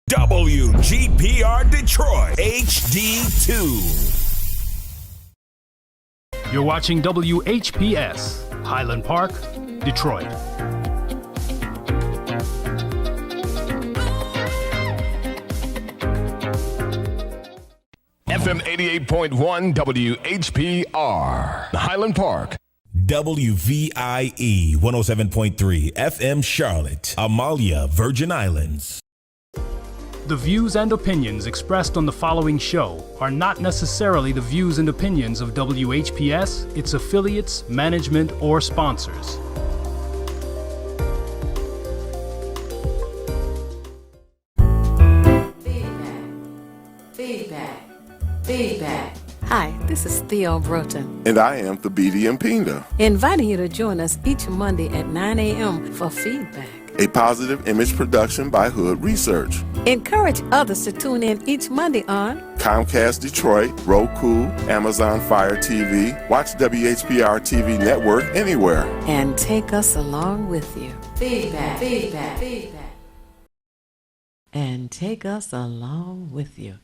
WGPR Detroit HD2. You're watching WHPS, Highland Park, Detroit. FM 88.1 WHPR, Highland Park. WVIE 107.3 FM Charlotte, Amalia, Virgin Islands. The views and opinions expressed on the following show are not necessarily the views and opinions of WHPS, its affiliates, management, or sponsors. Feedback. Hi, this is Theo Broughton. And I am Thabiti Mpinda. Inviting you to join us each Monday at 9 a.m. for Feedback, A positive image production by Hood Research. Encourage others to tune in each Monday on Comcast Detroit, Roku, Amazon Fire TV, watch WHPR TV Network anywhere. And take us along with you. Feedback. And take us along with you.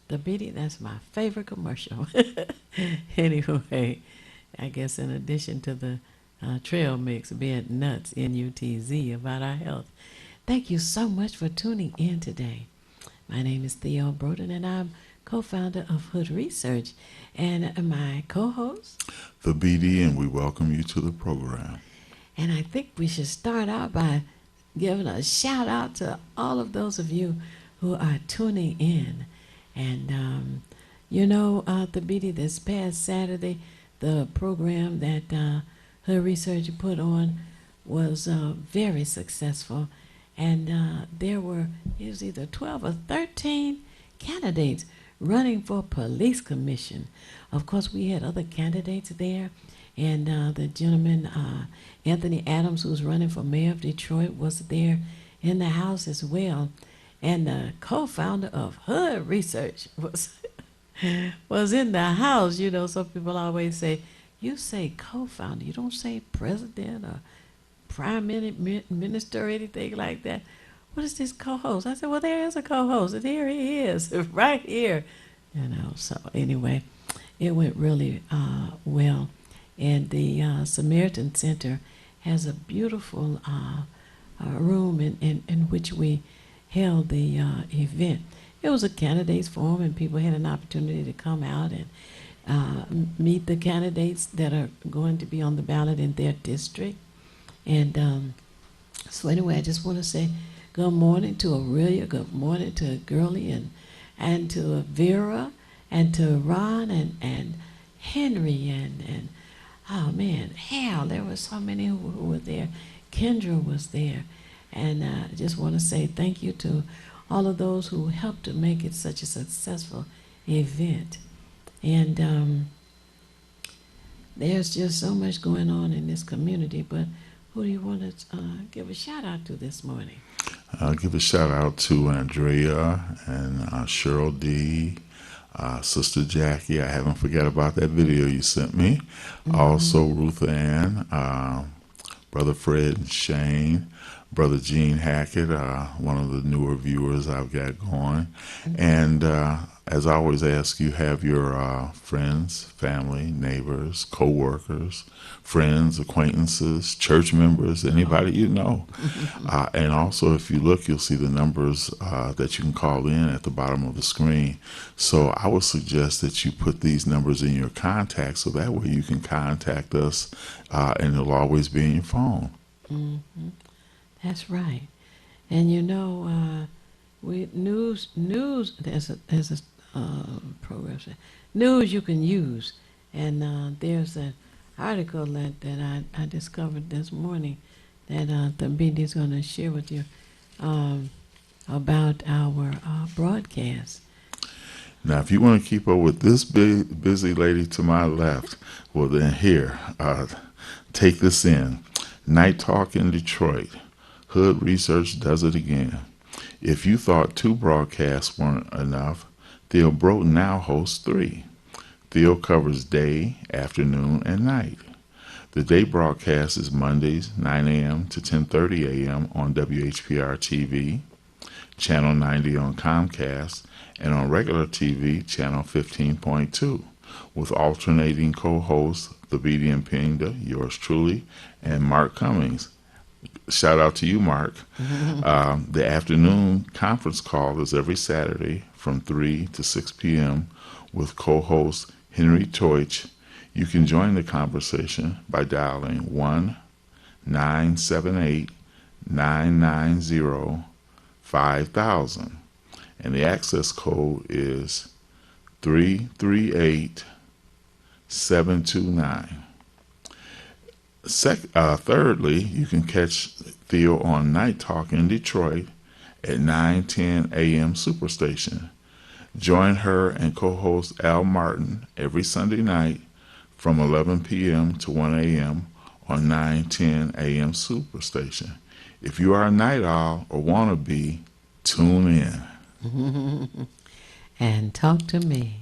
The Biddy, that's my favorite commercial. Anyway, I guess in addition to the trail mix being nuts, N-U-T-Z, about our health. Thank you so much for tuning in today. My name is Theo Broughton, and I'm co-founder of Hood Research, and my co-host, The BD, and we welcome you to the program. And I think we should start out by giving a shout out to all of those of you who are tuning in. And the BD, this past Saturday, the program that Hood Research put on was very successful. And there were, it was either 12 or 13 candidates running for police commission. Of course, we had other candidates there. And the gentleman, Anthony Adams, who's running for mayor of Detroit, was there in the house as well. And the co-founder of Hood Research was in the house. You know, some people always say, you say co-founder, you don't say president or prime minister or anything like that. What is this co-host? I said, well, there is a co-host, and here he is, right here. You know, so anyway, it went really well. And the Samaritan Center has a beautiful room in which we held the event. It was a candidates forum, and people had an opportunity to come out and meet the candidates that are going to be on the ballot in their district. And so anyway, I just want to say good morning to Aurelia, good morning to Girlie, and to Vera, and to Ron, and Henry, and oh man, Hal, there were so many who were there. Kendra was there. And I just want to say thank you to all of those who helped to make it such a successful event. And there's just so much going on in this community, but who do you want to give a shout out to this morning? I'll give a shout out to Andrea and Cheryl D., Sister Jackie. I haven't forgot about that video you sent me. Mm-hmm. Also Ruth Ann, Brother Fred and Shane, Brother Gene Hackett, one of the newer viewers I've got going. Mm-hmm. And as I always ask, you have your friends, family, neighbors, co-workers, friends, acquaintances, church members, anybody you know. And also, if you look, you'll see the numbers that you can call in at the bottom of the screen. So I would suggest that you put these numbers in your contacts, so that way you can contact us, and it'll always be in your phone. Mm-hmm. That's right. And you know, news. There's a program. News you can use, and there's an article that I discovered this morning that the BD is going to share with you about our broadcast. Now, if you want to keep up with this busy lady to my left, well then here, take this in. Night Talk in Detroit. Hood Research does it again. If you thought 2 broadcasts weren't enough, Theo Broughton now hosts 3. Theo covers day, afternoon, and night. The day broadcast is Mondays, 9 a.m. to 10:30 a.m. on WHPR TV, Channel 90 on Comcast, and on regular TV, Channel 15.2, with alternating co-hosts Thabiti and Pinda, yours truly, and Mark Cummings. Shout out to you, Mark. The afternoon conference call is every Saturday from 3 to 6 p.m. with co-host Henry Teutsch. You can join the conversation by dialing 1-978-990-5000. And the access code is 338729. Thirdly, you can catch Theo on Night Talk in Detroit at 9:10 a.m. Superstation. Join her and co-host Al Martin every Sunday night from 11 p.m. to 1 a.m. on 9:10 a.m. Superstation. If you are a night owl or want to be, tune in. And talk to me.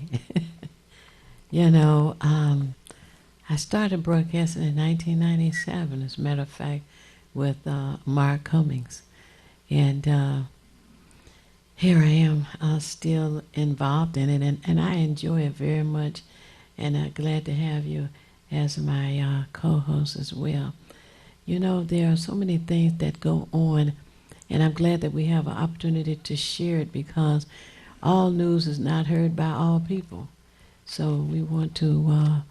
You know, I started broadcasting in 1997, as a matter of fact, with Mark Cummings. And here I am, still involved in it, and I enjoy it very much. And I'm glad to have you as my co-host as well. You know, there are so many things that go on, and I'm glad that we have an opportunity to share it, because all news is not heard by all people. So we want to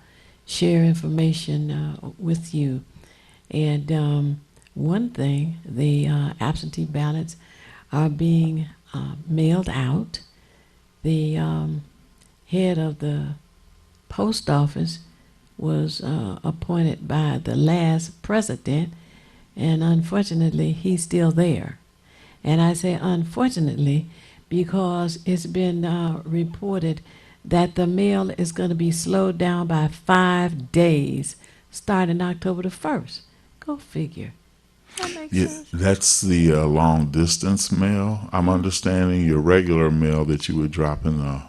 share information with you. And one thing, the absentee ballots are being mailed out. The head of the post office was appointed by the last president, and unfortunately he's still there. And I say unfortunately because it's been reported that the mail is going to be slowed down by 5 days starting October the 1st. Go figure. That makes sense. That's the long distance mail. I'm understanding your regular mail that you would drop in the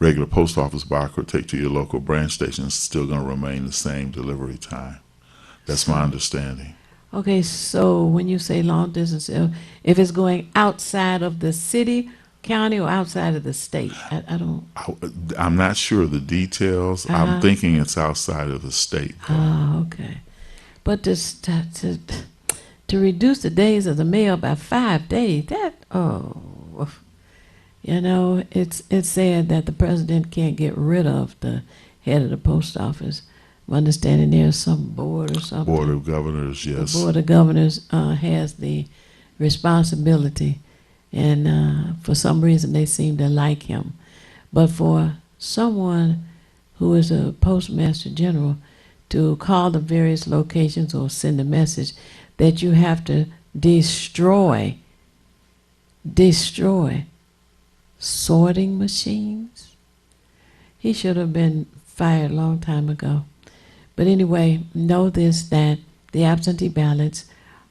regular post office box or take to your local branch station is still going to remain the same delivery time. That's my understanding. Okay, so when you say long distance, if it's going outside of the city, county, or outside of the state, I don't. I'm not sure of the details. I'm thinking it's outside of the state. Oh, okay. But to reduce the days of the mail by 5 days, you know, it's said that the president can't get rid of the head of the post office. I'm understanding there's some board or something. Board of Governors, yes. The Board of Governors has the responsibility, and for some reason they seem to like him. But for someone who is a postmaster general to call the various locations or send a message that you have to destroy sorting machines, he should have been fired a long time ago. But anyway, know this, that the absentee ballots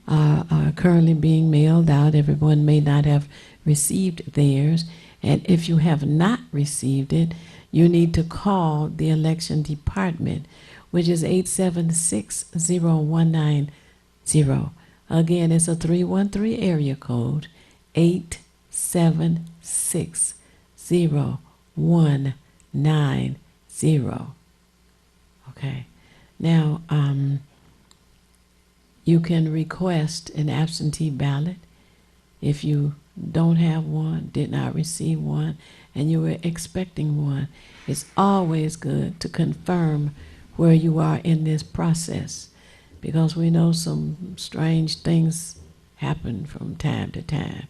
are currently being mailed out. Everyone may not have received theirs. And if you have not received it, you need to call the election department, which is 876-0190. Again, it's a 313 area code, 876-0190. Okay. Now, you can request an absentee ballot if you don't have one, did not receive one, and you were expecting one. It's always good to confirm where you are in this process, because we know some strange things happen from time to time.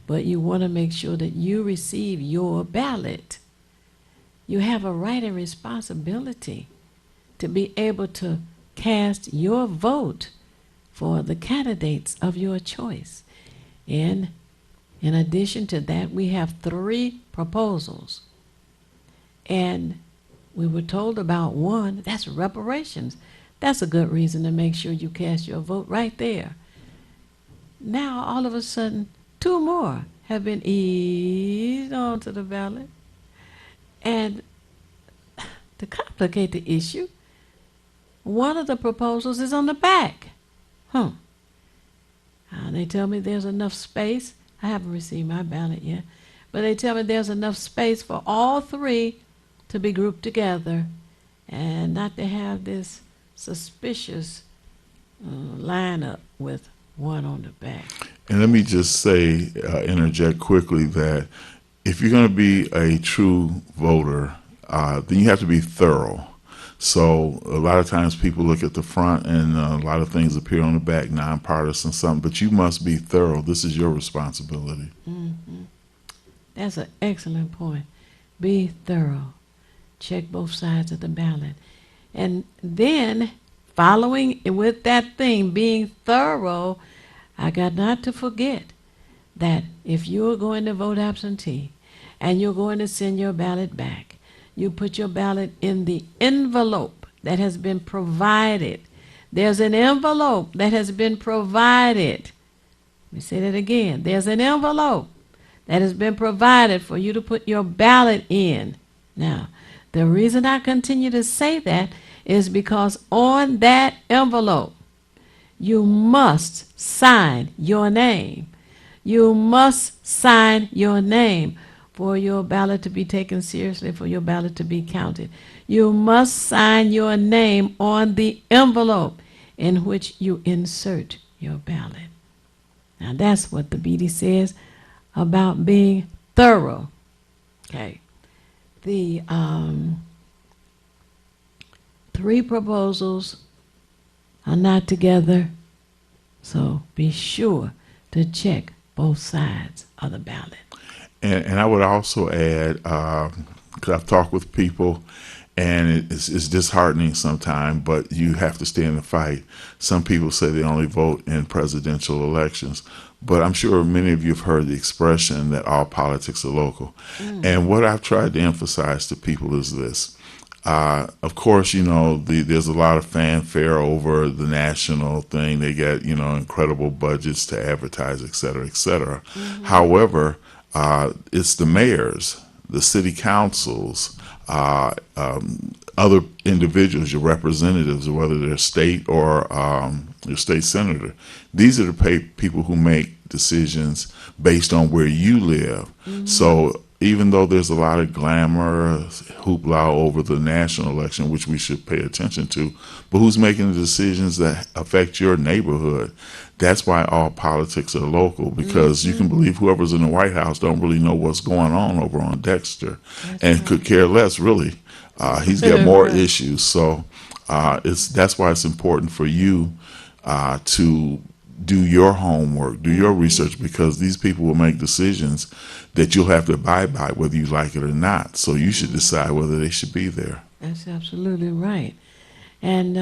But you want to make sure that you receive your ballot. You have a right and responsibility to be able to cast your vote for the candidates of your choice. And in addition to that, we have 3 proposals. And we were told about one, that's reparations. That's a good reason to make sure you cast your vote right there. Now, all of a sudden, 2 more have been eased onto the ballot. And to complicate the issue, one of the proposals is on the back. They tell me there's enough space. I haven't received my ballot yet. But they tell me there's enough space for all three to be grouped together and not to have this suspicious lineup with one on the back. And let me just say, interject quickly, that if you're going to be a true voter, then you have to be thorough. So a lot of times people look at the front and a lot of things appear on the back, nonpartisan something, but you must be thorough. This is your responsibility. Mm-hmm. That's an excellent point. Be thorough. Check both sides of the ballot. And then, following with that thing, being thorough, I got not to forget that if you're going to vote absentee and you're going to send your ballot back, you put your ballot in the envelope that has been provided. There's an envelope that has been provided. Let me say that again. There's an envelope that has been provided for you to put your ballot in. Now, the reason I continue to say that is because on that envelope, you must sign your name. You must sign your name for your ballot to be taken seriously, for your ballot to be counted. You must sign your name on the envelope in which you insert your ballot. Now that's what the BD says about being thorough. Okay. The three proposals are not together, so be sure to check both sides of the ballot. And I would also add, because I've talked with people, and it's disheartening sometimes, but you have to stay in the fight. Some people say they only vote in presidential elections, but I'm sure many of you have heard the expression that all politics are local. And what I've tried to emphasize to people is this. Of course, you know, there's a lot of fanfare over the national thing. They get, you know, incredible budgets to advertise, et cetera, et cetera. However, it's the mayors, the city councils, other individuals, your representatives, whether they're state or your state senator. These are the people who make decisions based on where you live. So even though there's a lot of glamour, hoopla over the national election, which we should pay attention to, but who's making the decisions that affect your neighborhood? That's why all politics are local, because you can believe whoever's in the White House don't really know what's going on over on Dexter, and could care less, really. He's got more issues. So that's why it's important for you to do your homework, do your research, because these people will make decisions that you'll have to abide by whether you like it or not. So you should decide whether they should be there. That's absolutely right. And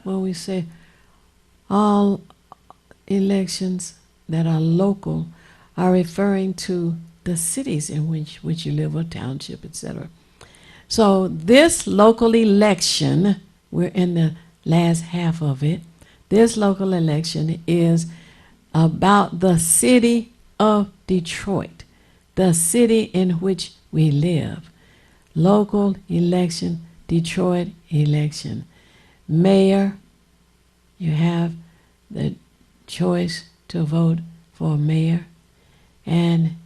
when we say all elections that are local are referring to the cities in which you live, or township, etc. So this local election, we're in the last half of it. This local election is about the city of Detroit, the city in which we live. Local election, Detroit election. Mayor, you have the choice to vote for a mayor. And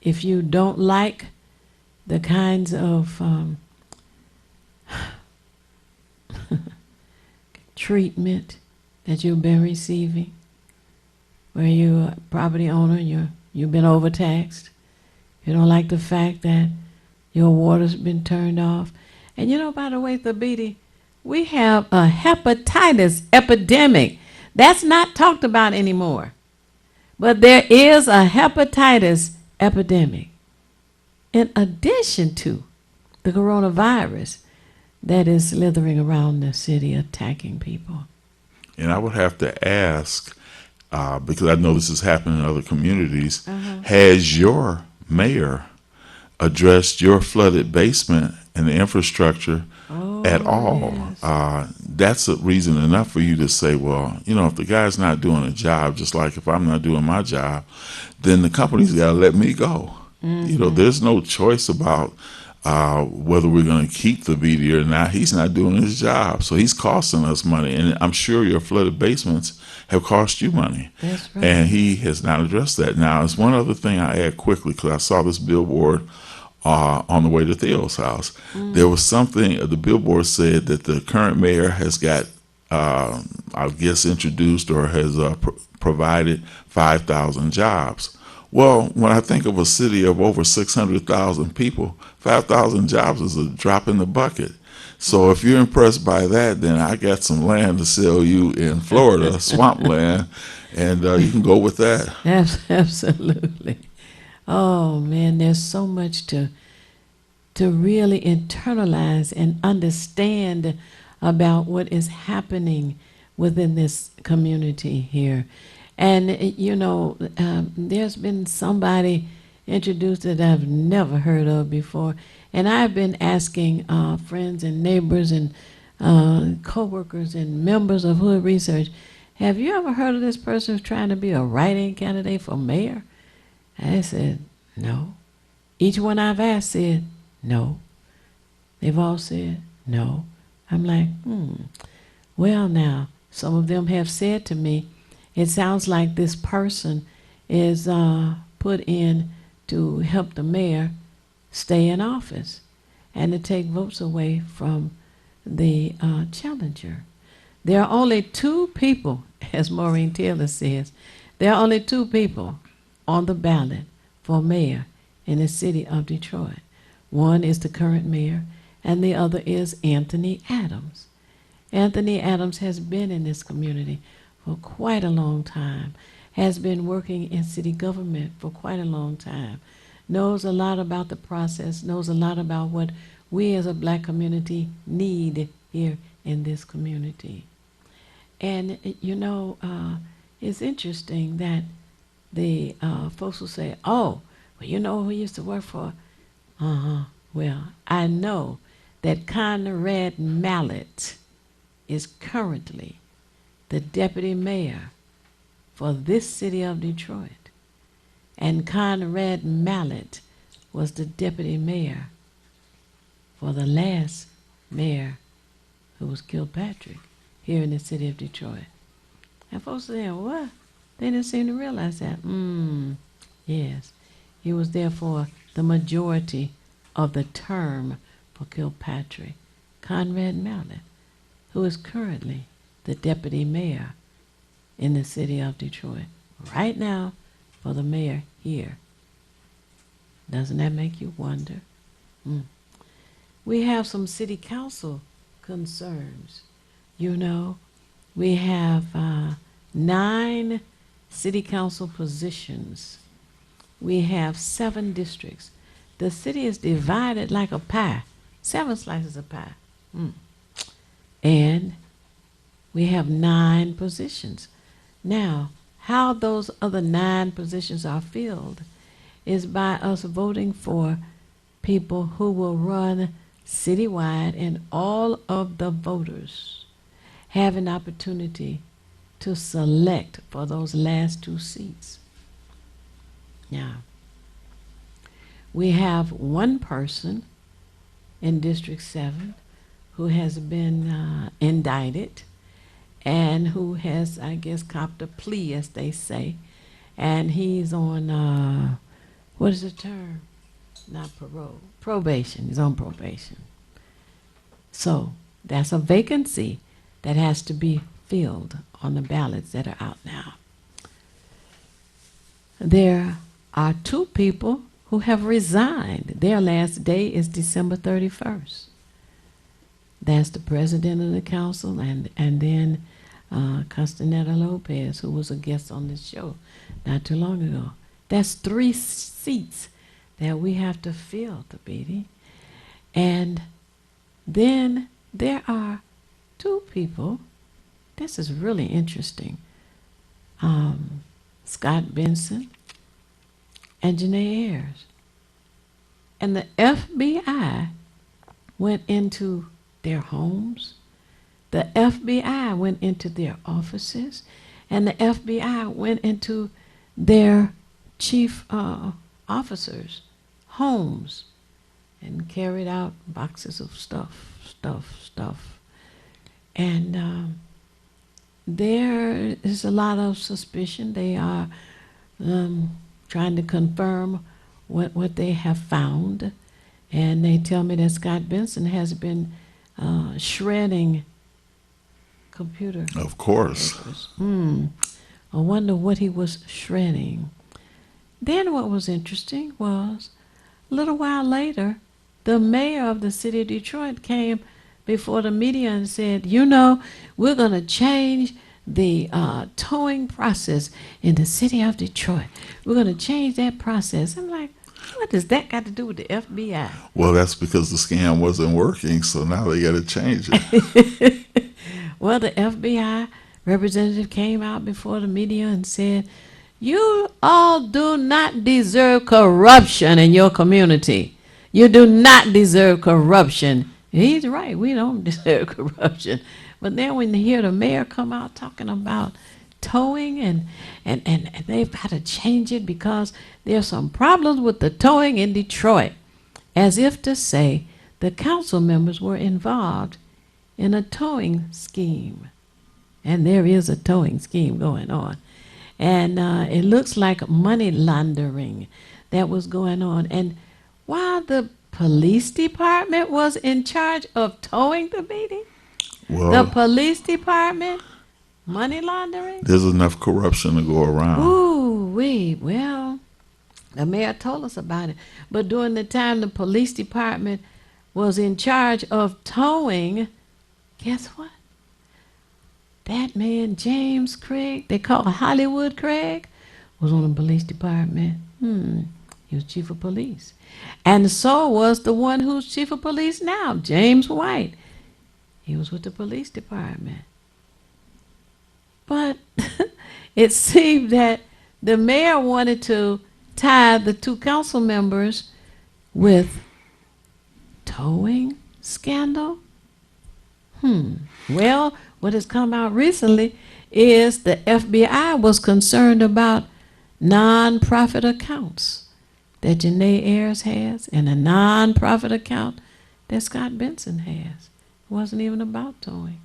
if you don't like the kinds of treatment that you've been receiving, where you're a property owner, you've been overtaxed, you don't like the fact that your water's been turned off. And you know, by the way, Thabiti, we have a hepatitis epidemic. That's not talked about anymore. But there is a hepatitis epidemic, in addition to the coronavirus that is slithering around the city, attacking people. And I would have to ask, because I know this is happening in other communities, has your mayor addressed your flooded basement and the infrastructure at all? Yes. That's a reason enough for you to say, well, you know, if the guy's not doing a job, just like if I'm not doing my job, then the company's got to let me go. You know, there's no choice about whether we're going to keep the BD or not, he's not doing his job. So he's costing us money. And I'm sure your flooded basements have cost you money. That's right. And he has not addressed that. Now, there's one other thing I add quickly, because I saw this billboard on the way to Theo's house. There was something, the billboard said that the current mayor has got, I guess, introduced or has provided 5,000 jobs. Well, when I think of a city of over 600,000 people, 5,000 jobs is a drop in the bucket. So if you're impressed by that, then I got some land to sell you in Florida, swampland, and you can go with that. Absolutely. Oh man, there's so much to really internalize and understand about what is happening within this community here. And you know, there's been somebody introduced that I've never heard of before, and I've been asking friends and neighbors and co-workers and members of Hood Research, have you ever heard of this person who's trying to be a write-in candidate for mayor? I said, no. Each one I've asked said, no. They've all said, no. I'm like, well now, some of them have said to me, it sounds like this person is put in to help the mayor stay in office and to take votes away from the challenger. There are only two people, as Maureen Taylor says, there are only two people on the ballot for mayor in the city of Detroit. One is the current mayor, and the other is Anthony Adams. Anthony Adams has been in this community for quite a long time, has been working in city government for quite a long time, knows a lot about the process, knows a lot about what we as a black community need here in this community. And you know, it's interesting that the folks will say, oh, well, you know who he used to work for? Well, I know that Conrad Mallett is currently the deputy mayor for this city of Detroit. And Conrad Mallett was the deputy mayor for the last mayor, who was Kilpatrick, here in the city of Detroit. And folks say, what? They didn't seem to realize that. Yes, he was there for the majority of the term for Kilpatrick. Conrad Mallett, who is currently the deputy mayor in the city of Detroit, right now for the mayor here. Doesn't that make you wonder? We have some city council concerns. You know, we have 9 city council positions. We have 7 districts. The city is divided like a pie, 7 slices of pie. And we have 9 positions. Now, how those other 9 positions are filled is by us voting for people who will run citywide, and all of the voters have an opportunity to select for those last 2 seats. Now, we have one person in District 7 who has been indicted and who has, I guess, copped a plea, as they say, and he's on, what is the term? Not parole, probation. He's on probation. So that's a vacancy that has to be filled on the ballots that are out now. There are 2 people who have resigned. Their last day is December 31st. That's the president of the council and then Castaneda Lopez, who was a guest on this show not too long ago. That's 3 seats that we have to fill, Thabiti. And then there are 2 people. This is really interesting. Scott Benson and Janae Ayers. And the FBI went into their homes. The FBI went into their offices. And the FBI went into their chief officers' homes. and carried out boxes of stuff. And there is a lot of suspicion. They are trying to confirm what they have found. And they tell me that Scott Benson has been shredding computer. Of course. I wonder what he was shredding. Then what was interesting was, a little while later, the mayor of the city of Detroit came before the media and said, you know, we're going to change the towing process in the city of Detroit. We're going to change that process. I'm like, what does that got to do with the FBI? Well, that's because the scam wasn't working, so now they got to change it. Well, the FBI representative came out before the media and said, you all do not deserve corruption in your community. You do not deserve corruption. He's right, we don't deserve corruption. But then when you hear the mayor come out talking about towing and they've got to change it because there's some problems with the towing in Detroit, as if to say the council members were involved in a towing scheme. And there is a towing scheme going on. And it looks like money laundering that was going on. And while the police department was in charge of towing the meeting, the police department, money laundering. There's enough corruption to go around. Well, the mayor told us about it. But during the time the police department was in charge of towing, guess what? That man, James Craig, they call Hollywood Craig, was on the police department. He was chief of police. And so was the one who's chief of police now, James White. He was with the police department. But it seemed that the mayor wanted to tie the two council members with towing scandal. Well, what has come out recently is the FBI was concerned about non-profit accounts that Janae Ayers has and a non-profit account that Scott Benson has. It wasn't even about towing.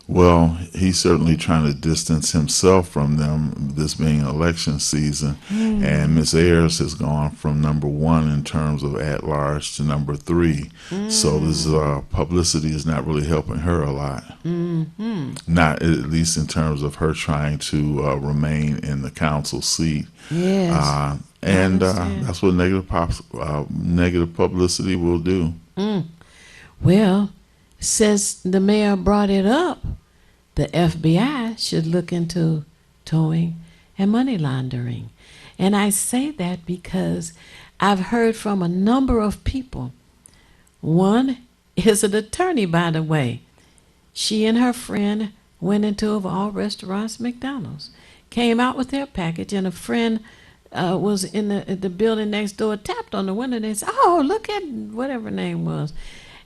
Well, he's certainly trying to distance himself from them, this being election season. And Ms. Ayers has gone from number 1 in terms of at-large to number 3. So this publicity is not really helping her a lot. Not at least in terms of her trying to remain in the council seat. Yes. And that's what negative publicity will do. Well, since the mayor brought it up, the FBI should look into towing and money laundering. And I say that because I've heard from a number of people. One is an attorney, by the way. She and her friend went into, of all restaurants, McDonald's, came out with their package, and a friend was in the building next door, tapped on the window, and they said, oh, look at whatever her name was.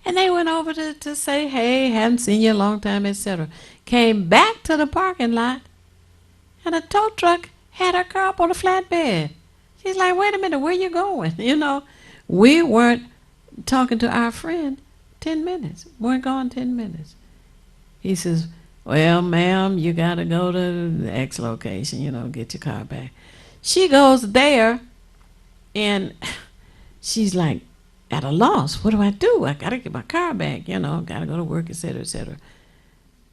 And they went over to say, hey, haven't seen you in a long time, etc. Came back to the parking lot, and a tow truck had her car up on a flatbed. She's like, wait a minute, where you going? You know, we weren't talking to our friend 10 minutes. Weren't gone 10 minutes. He says, well, ma'am, you got to go to the X location, you know, get your car back. She goes there, and she's like, at a loss. What do? I got to get my car back, you know, got to go to work, etc., etc.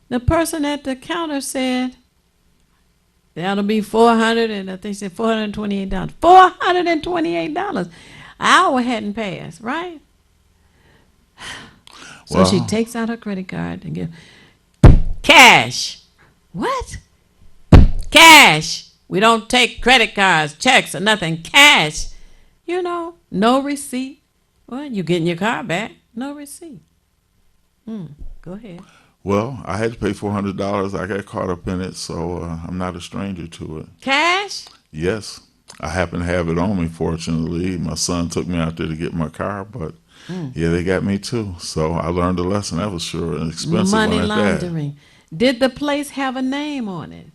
The person at the counter said, that'll be $400, and I think they said $428. $428. An hour hadn't passed, right? So she takes out her credit card and gives cash. What? Cash. We don't take credit cards, checks, or nothing. Cash. You know, no receipt. Well, you're getting your car back. No receipt. Go ahead. Well, I had to pay $400. I got caught up in it, so I'm not a stranger to it. Cash? Yes. I happen to have it on me, fortunately. My son took me out there to get my car, but yeah, they got me too. So I learned a lesson. That was sure an expensive Money one at laundering. Did the place have a name on it?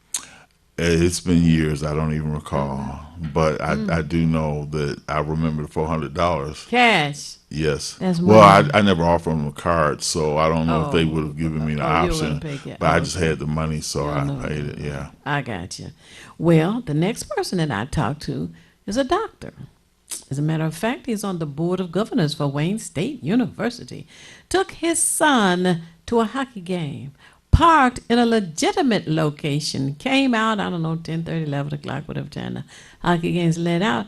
It's been years. I don't even recall. But I do know that I remember the $400. Cash. Yes. That's well, money. I never offered them a card, so I don't know if they would have given me the you option. wouldn't pick it. But I just had the money, so I paid it. Yeah. I got you. Well, the next person that I talked to is a doctor. As a matter of fact, he's on the board of governors for Wayne State University. Took his son to a hockey game, parked in a legitimate location, came out, I don't know, 10:30, 11 o'clock, whatever time the hockey game's let out.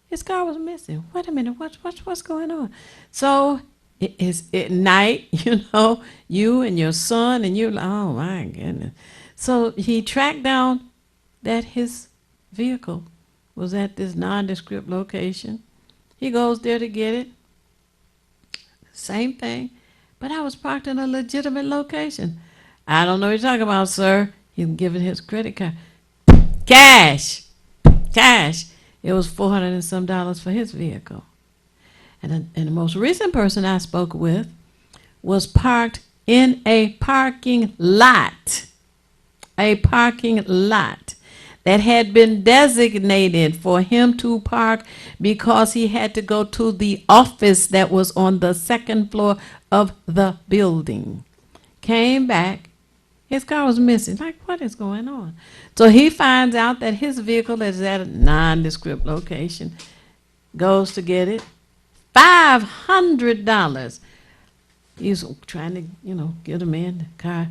His car was missing. Wait a minute, what's going on? So it's at night, you and your son, and you're like, oh my goodness. So he tracked down that his vehicle was at this nondescript location. He goes there to get it. Same thing. But I was parked in a legitimate location. I don't know what you're talking about, sir. He's giving his credit card. Cash. It was $400 and some for his vehicle. And the most recent person I spoke with was parked in a parking lot. A parking lot that had been designated for him to park because he had to go to the office that was on the second floor of the building. Came back, his car was missing. Like, what is going on? So he finds out that his vehicle is at a nondescript location, goes to get it, $500. He's trying to, get him in the car.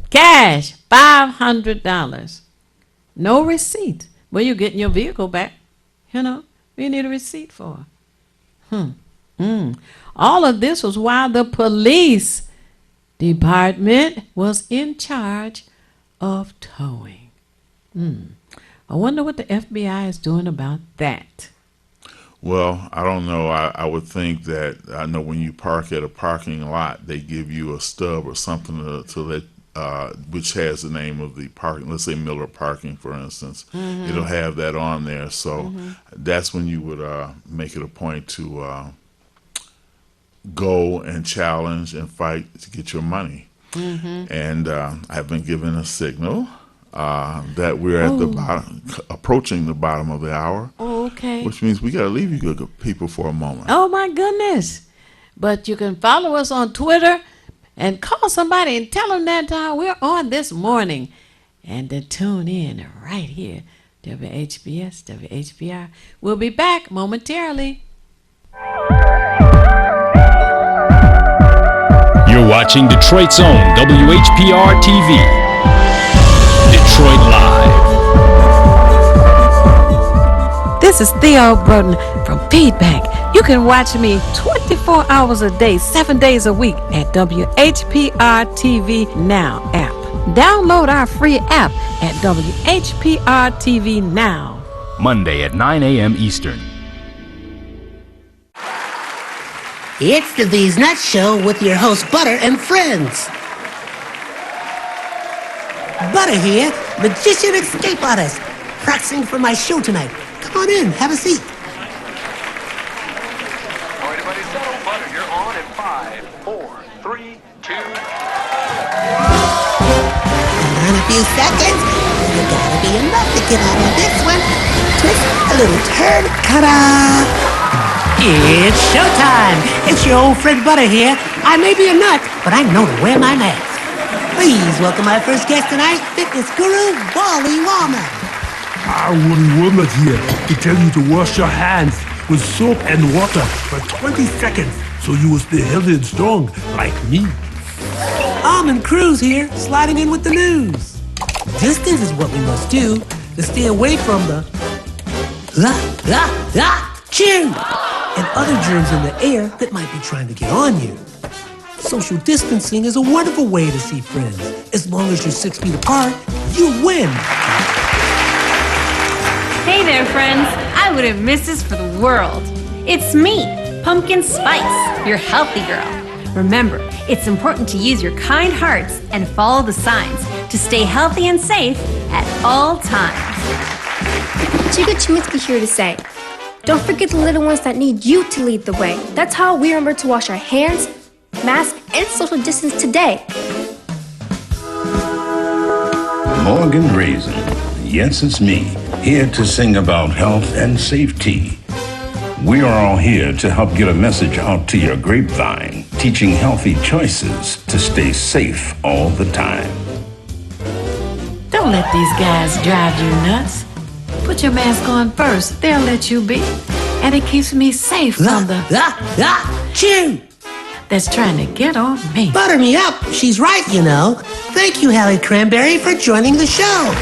Cash, $500. No receipt. Well, you're getting your vehicle back. You need a receipt for. All of this was while the police department was in charge of towing. I wonder what the FBI is doing about that. Well, I don't know. I would think that, I know when you park at a parking lot, they give you a stub or something to let, which has the name of the parking. Let's say Miller Parking, for instance. It'll have that on there. So that's when you would make it a point to go and challenge and fight to get your money. And I've been given a signal that we're at the bottom, approaching the bottom of the hour. Okay. Which means we got to leave you good people for a moment. Oh, my goodness. But you can follow us on Twitter and call somebody and tell them that we're on this morning. And to tune in right here, WHBS, WHBR. We'll be back momentarily. You're watching Detroit's own WHPR TV. Detroit Live. This is Theo Broden from Feedback. You can watch me 24 hours a day, 7 days a week at WHPR TV Now app. Download our free app at WHPR TV Now. Monday at 9 a.m. Eastern. It's the These Nuts Show with your host Butter and friends. Butter here, magician escape artist, practicing for my show tonight. Come on in, have a seat. All right, everybody settle. Butter, you're on in 5, 4, 3, 2. In a few seconds, you gotta be enough to get out of this one. Twist a little turn, ta-da! It's showtime! It's your old friend Butter here. I may be a nut, but I know to wear my mask. Please welcome my first guest tonight, fitness guru, Wally Wallnut. Wally Wallnut here to tell you to wash your hands with soap and water for 20 seconds so you will stay healthy and strong like me. Almond Cruz here, sliding in with the news. Distance is what we must do to stay away from the chew and other germs in the air that might be trying to get on you. Social distancing is a wonderful way to see friends. As long as you're 6 feet apart, you win. Hey there, friends. I wouldn't miss this for the world. It's me, Pumpkin Spice, your healthy girl. Remember, it's important to use your kind hearts and follow the signs to stay healthy and safe at all times. Chica Chiminsky here to say, don't forget the little ones that need you to lead the way. That's how we remember to wash our hands, mask, and social distance today. Morgan Raisin. Yes, it's me, here to sing about health and safety. We are all here to help get a message out to your grapevine, teaching healthy choices to stay safe all the time. Don't let these guys drive you nuts. Put your mask on first. They'll let you be. And it keeps me safe from the... Chew! That's trying to get on me. Butter me up. She's right, you know. Thank you, Hallie Cranberry, for joining the show.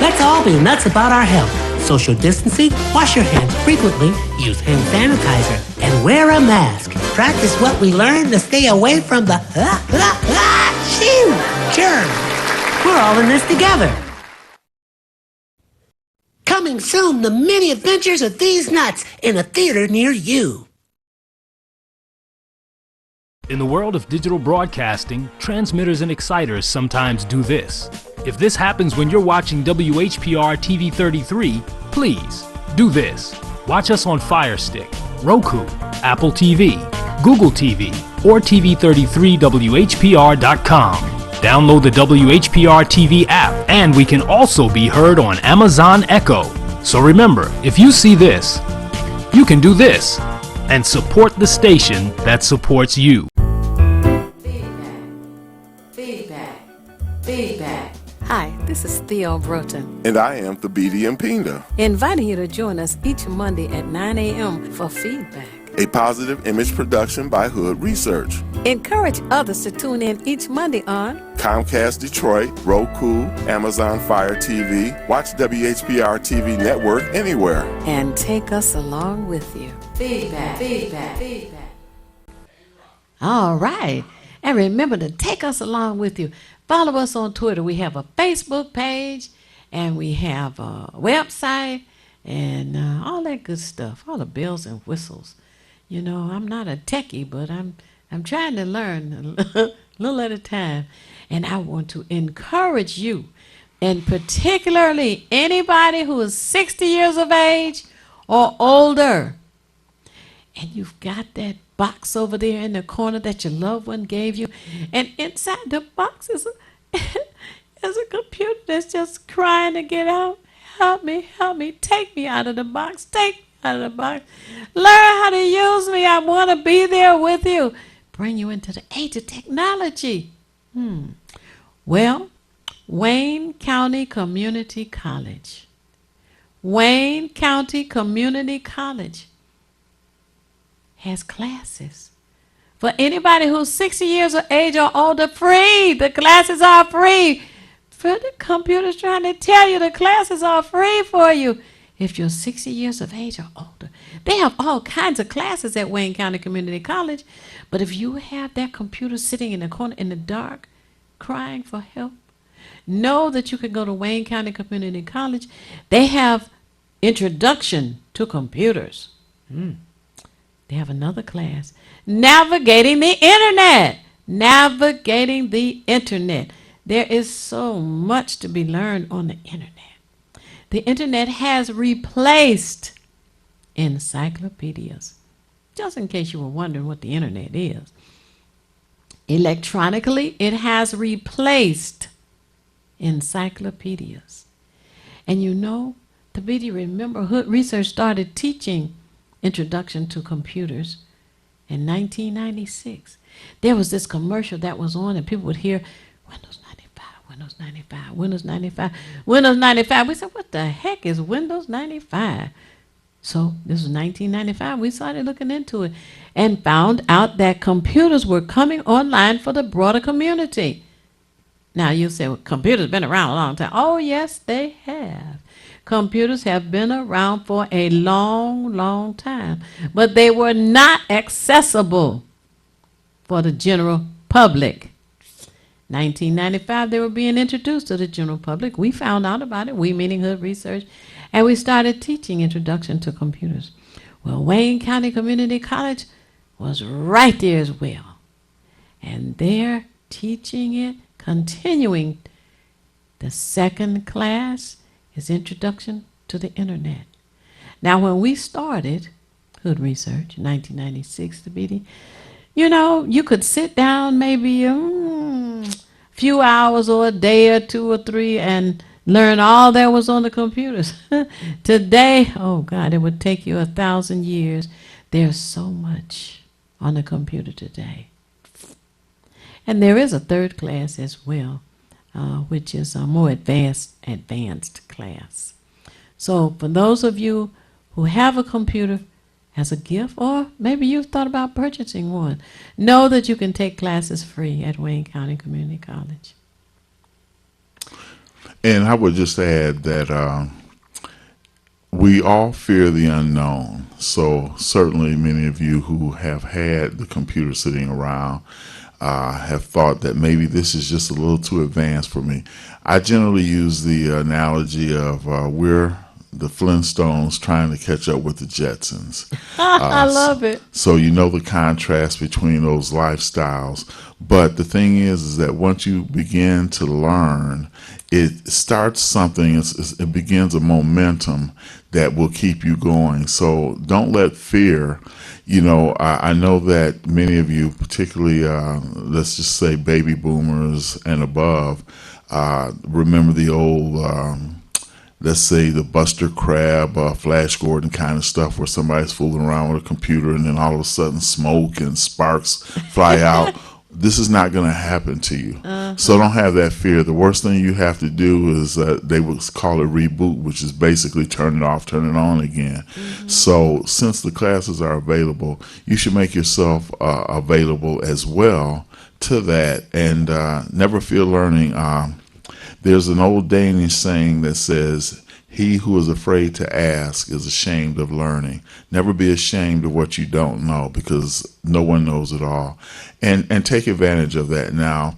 Let's all be nuts about our health. Social distancing, wash your hands frequently, use hand sanitizer, and wear a mask. Practice what we learned to stay away from the germs. We're all in this together. Coming soon, the many adventures of these nuts in a theater near you. In the world of digital broadcasting, transmitters and exciters sometimes do this. If this happens when you're watching WHPR TV 33, please do this. Watch us on Fire Stick, Roku, Apple TV, Google TV, or TV33WHPR.com. Download the WHPR TV app, and we can also be heard on Amazon Echo. So remember, if you see this, you can do this and support the station that supports you. Feedback. Hi, this is Theo Broughton, And I am Thabiti Mpinga, inviting you to join us each Monday at 9 a.m. for Feedback. a positive image production by Hood Research. Encourage others to tune in each Monday on Comcast Detroit, Roku, Amazon Fire TV. Watch WHPR TV Network anywhere. and take us along with you. Feedback. All right. And remember to take us along with you. Follow us on Twitter. We have a Facebook page, and we have a website, and all that good stuff, all the bells and whistles. You know, I'm not a techie, but I'm trying to learn a little at a time. And I want to encourage you, and particularly anybody who is 60 years of age or older, and you've got that box over there in the corner that your loved one gave you, and inside the box is a computer that's just crying to get out. Help me, take me out of the box, take me out of the box. Learn how to use me. I want to be there with you. Bring you into the age of technology. Well, Wayne County Community College. Wayne County Community College has classes for anybody who's 60 years of age or older, free. The classes are free. For the computer's trying to tell you the classes are free for you if you're 60 years of age or older. They have all kinds of classes at Wayne County Community College, but if you have that computer sitting in the corner in the dark crying for help, know that you can go to Wayne County Community College. They have Introduction to Computers. They have another class, Navigating the Internet. Navigating the Internet. There is so much to be learned on the Internet. The Internet has replaced encyclopedias. Just in case you were wondering what the Internet is. Electronically, it has replaced encyclopedias. And you know, Thabiti, remember, Hood Research started teaching Introduction to Computers in 1996. There was this commercial that was on, and people would hear Windows 95, Windows 95, Windows 95, Windows 95. We said, what the heck is Windows 95? So this was 1995. We started looking into it and found out that computers were coming online for the broader community. Now you say, well, computers have been around a long time. Oh, yes, they have. Computers have been around for a long, long time, but they were not accessible for the general public. 1995, they were being introduced to the general public. We found out about it, we meaning Hood Research, and we started teaching Introduction to Computers. Well, Wayne County Community College was right there as well, and they're teaching it, continuing. The second class is Introduction to the Internet. Now, when we started Hood Research in 1996, you know, you could sit down maybe few hours or a day or 2 or 3 and learn all that was on the computers. Today, oh God, it would take you 1,000 years. There's so much on the computer today. And there is a third class as well, which is a more advanced class. So for those of you who have a computer as a gift, or maybe you've thought about purchasing one, know that you can take classes free at Wayne County Community College. And I would just add that we all fear the unknown. So certainly many of you who have had the computer sitting around have thought that maybe this is just a little too advanced for me. I generally use the analogy of we're the Flintstones trying to catch up with the Jetsons. I love it. So you know the contrast between those lifestyles. But the thing is that once you begin to learn, it starts something, it begins a momentum that will keep you going. So don't let fear, I know that many of you, particularly, let's just say baby boomers and above, remember the old, let's say the Buster Crab, Flash Gordon kind of stuff where somebody's fooling around with a computer and then all of a sudden smoke and sparks fly out. This is not going to happen to you. So don't have that fear. The worst thing you have to do is they would call it reboot, which is basically turn it off, turn it on again. So since the classes are available, you should make yourself available as well to that, and never fear learning. There's an old Danish saying that says, "He who is afraid to ask is ashamed of learning." Never be ashamed of what you don't know, because no one knows it all. And take advantage of that. Now,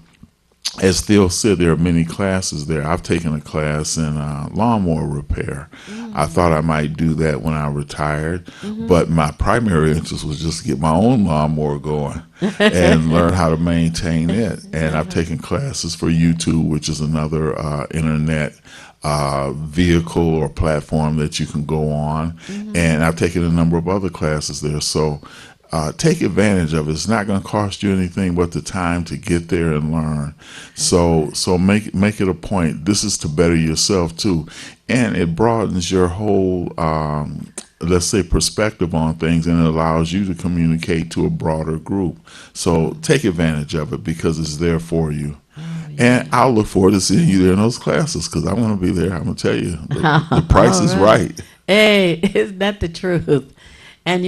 as Theo said, there are many classes there. I've taken a class in lawnmower repair. I thought I might do that when I retired, but my primary interest was just to get my own lawnmower going and learn how to maintain it. And I've taken classes for YouTube, which is another internet vehicle or platform that you can go on. And I've taken a number of other classes there. So take advantage of it. It's not going to cost you anything but the time to get there and learn. So make it a point. This is to better yourself too, and it broadens your whole let's say perspective on things, and it allows you to communicate to a broader group. So take advantage of it because it's there for you. And I'll look forward to seeing you there in those classes, because I'm going to be there. I'm going to tell you, the price is right. Hey, isn't that the truth? And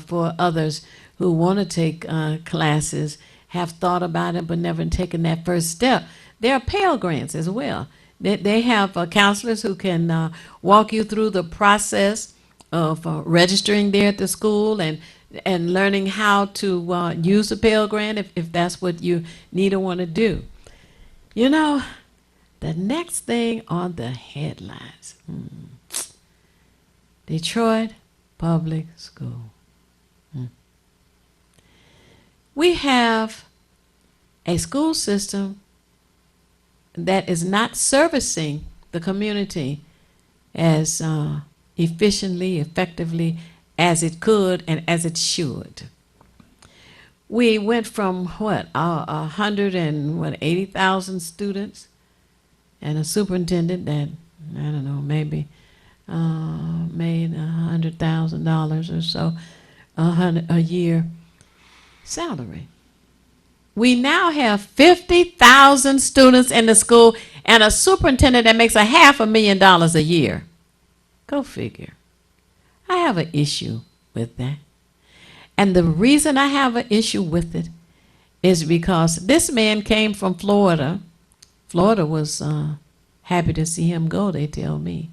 for others who want to take classes, have thought about it but never taken that first step, there are Pell Grants as well. They have counselors who can walk you through the process of registering there at the school and learning how to use a Pell Grant if that's what you need or want to do. The next thing on the headlines, Detroit Public School. We have a school system that is not servicing the community as efficiently, effectively as it could and as it should. We went from 180,000 students and a superintendent that, I don't know, maybe made $100,000 or so a year salary. We now have 50,000 students in the school and a superintendent that makes $500,000 a year. Go figure. I have an issue with that. And the reason I have an issue with it is because this man came from Florida. Florida was happy to see him go, they tell me.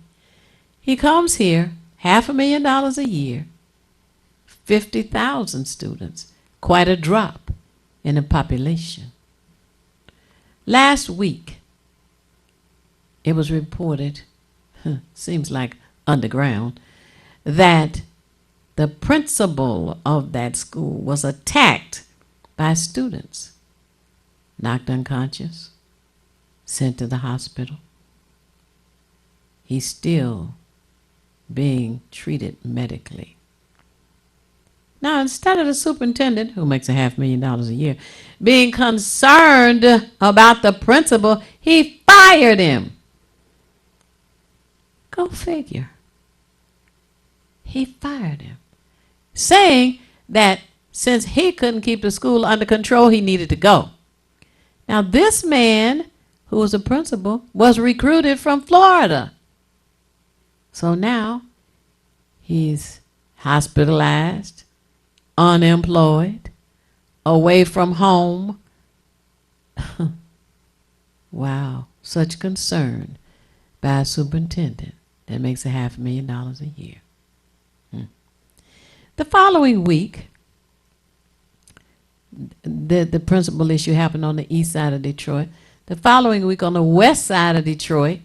He comes here, $500,000 a year, 50,000 students, quite a drop in the population. Last week, it was reported, seems like underground, that the principal of that school was attacked by students, knocked unconscious, sent to the hospital. He's still being treated medically. Now, instead of the superintendent, who makes $500,000 a year, being concerned about the principal, he fired him. Go figure. He fired him, saying that since he couldn't keep the school under control, he needed to go. Now, this man, who was a principal, was recruited from Florida. So now he's hospitalized, unemployed, away from home. Wow, such concern by a superintendent that makes $500,000 a year. The following week, the principal issue happened on the east side of Detroit. The following week on the west side of Detroit,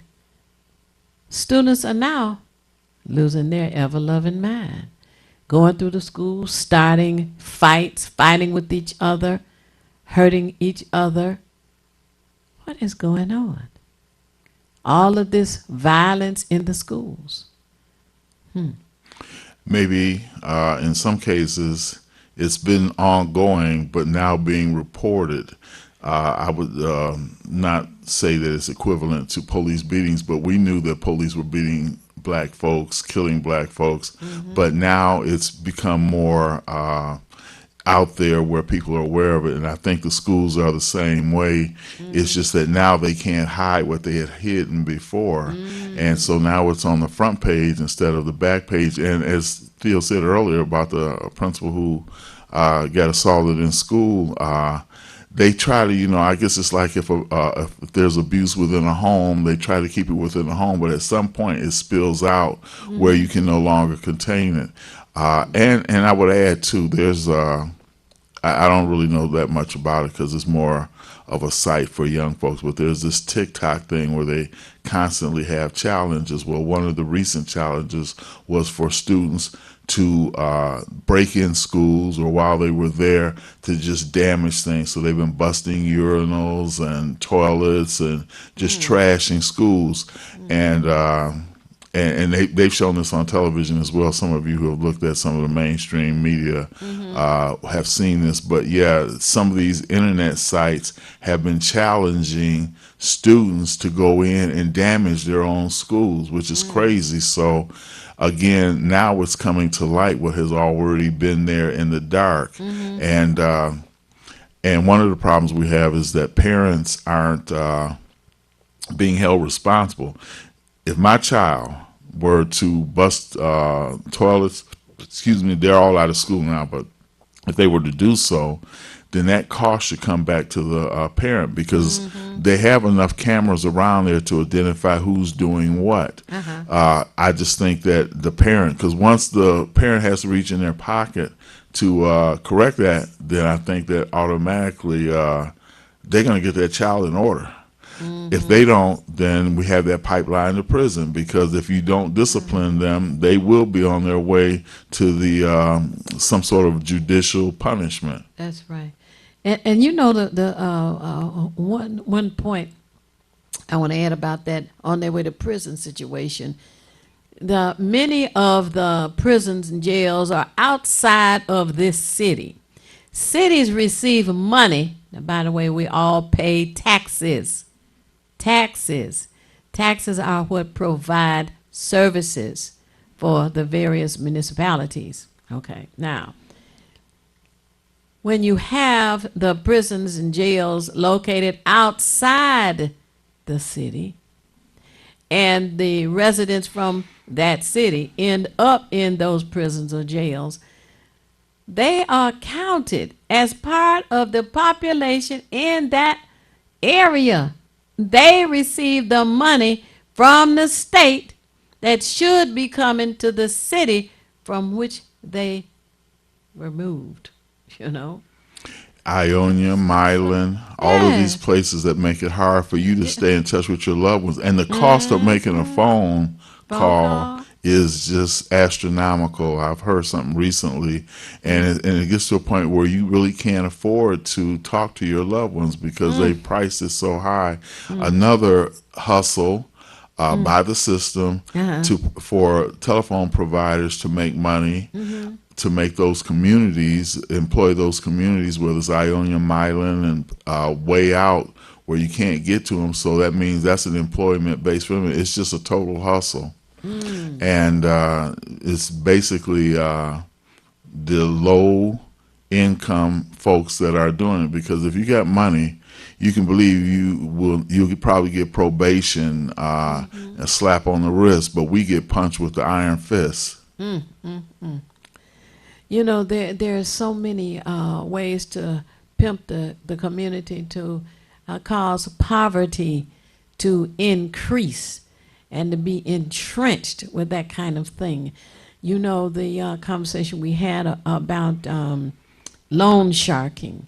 students are now losing their ever-loving mind, going through the school, starting fights, fighting with each other, hurting each other. What is going on? All of this violence in the schools. Maybe in some cases it's been ongoing, but now being reported. I would not say that it's equivalent to police beatings, but we knew that police were beating black folks, killing black folks, but now it's become more out there where people are aware of it, and I think the schools are the same way. It's just that now they can't hide what they had hidden before, and so now it's on the front page instead of the back page. And as Theo said earlier about the principal who got assaulted in school, they try to, I guess it's like if there's abuse within a home, they try to keep it within the home, but at some point it spills out where you can no longer contain it. And I would add too, there's I don't really know that much about it because it's more of a site for young folks, but there's this TikTok thing where they constantly have challenges. Well, one of the recent challenges was for students to break in schools, or while they were there to just damage things. So they've been busting urinals and toilets and just trashing schools. And they've shown this on television as well. Some of you who have looked at some of the mainstream media have seen this. But yeah, some of these internet sites have been challenging students to go in and damage their own schools, which is crazy. So again, now it's coming to light what has already been there in the dark. And one of the problems we have is that parents aren't being held responsible. If my child were to bust toilets, they're all out of school now, but if they were to do so, then that cost should come back to the parent, because they have enough cameras around there to identify who's doing what. I just think that the parent, because once the parent has to reach in their pocket to correct that, then I think that automatically they're going to get that child in order. If they don't, then we have that pipeline to prison, because if you don't discipline them, they will be on their way to the some sort of judicial punishment. That's right. And you know, the one point I want to add about that on their way to prison situation, many of the prisons and jails are outside of this city. Cities receive money. Now, by the way, we all pay taxes. Taxes are what provide services for the various municipalities. Okay, now, when you have the prisons and jails located outside the city, and the residents from that city end up in those prisons or jails, they are counted as part of the population in that area. They receive the money from the state that should be coming to the city from which they were moved, Ionia, Milan, all of these places that make it hard for you to stay in touch with your loved ones. And the cost of making a phone call is just astronomical. I've heard something recently, and it gets to a point where you really can't afford to talk to your loved ones because they price it so high. Another hustle by the system for telephone providers to make money, to make those communities, employ those communities, whether it's Iona, Milan, and way out where you can't get to them. So that means that's an employment-based firm. It's just a total hustle. And it's basically the low-income folks that are doing it, because if you got money, you can believe you could probably get probation, a slap on the wrist, but we get punched with the iron fist. You know, there are so many ways to pimp the community, to cause poverty to increase and to be entrenched with that kind of thing. You know, the conversation we had about loan sharking.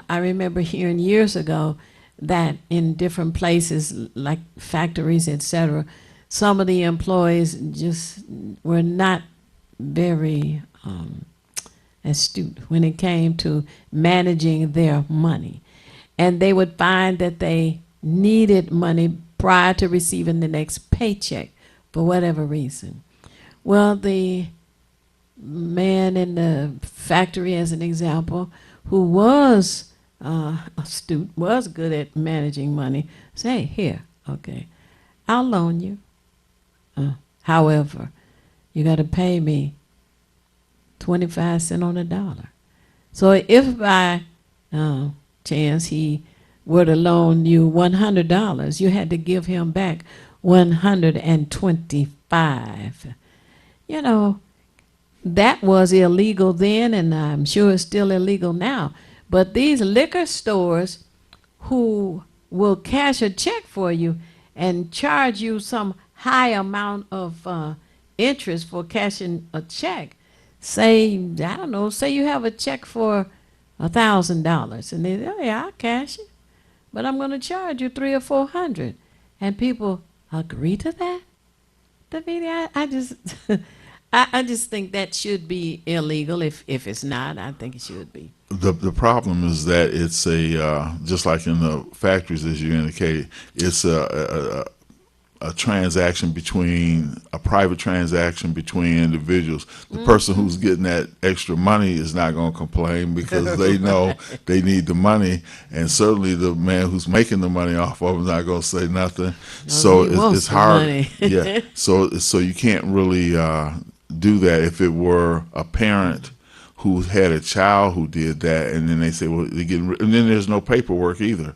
I remember hearing years ago that in different places, like factories, etc., some of the employees just were not very astute when it came to managing their money. And they would find that they needed money prior to receiving the next paycheck for whatever reason. Well, the man in the factory, as an example, who was astute, was good at managing money, say, here, okay, I'll loan you. However, you got to pay me 25 cents on the dollar. So if by chance he were to loan you $100, you had to give him back $125. You know, that was illegal then, and I'm sure it's still illegal now. But these liquor stores who will cash a check for you and charge you some high amount of interest for cashing a check, say, I don't know, say you have a check for $1,000, and they say, oh, yeah, I'll cash it, but I'm going to charge you $300 or $400. And people agree to that? Davidi, I just think that should be illegal. If it's not, I think it should be. The problem is that it's just like in the factories, as you indicated, it's a transaction between, a private transaction between individuals. The person who's getting that extra money is not going to complain because they know they need the money, and certainly the man who's making the money off of them is not going to say nothing. So it's hard. Yeah. So you can't really do that. If it were a parent who had a child who did that, and then they say, well, they're getting, and then there's no paperwork either.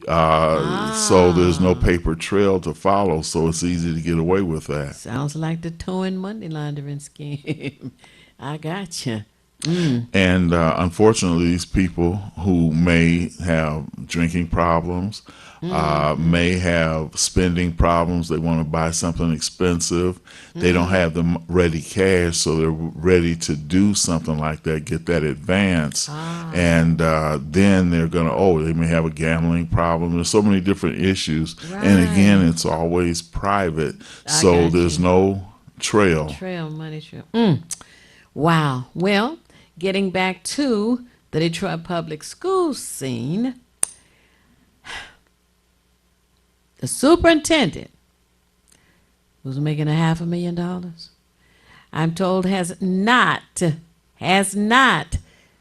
So there's no paper trail to follow, so it's easy to get away with that. Sounds like the towing money laundering scheme. I gotcha. And unfortunately, these people who may have drinking problems, may have spending problems, they want to buy something expensive, they don't have the ready cash, so they're ready to do something like that, get that advance, and then they're going to, they may have a gambling problem. There's so many different issues, and again, it's always private, so there's no trail. Money trail. Wow. Well, getting back to the Detroit public school scene, the superintendent, who's making $500,000, I'm told has not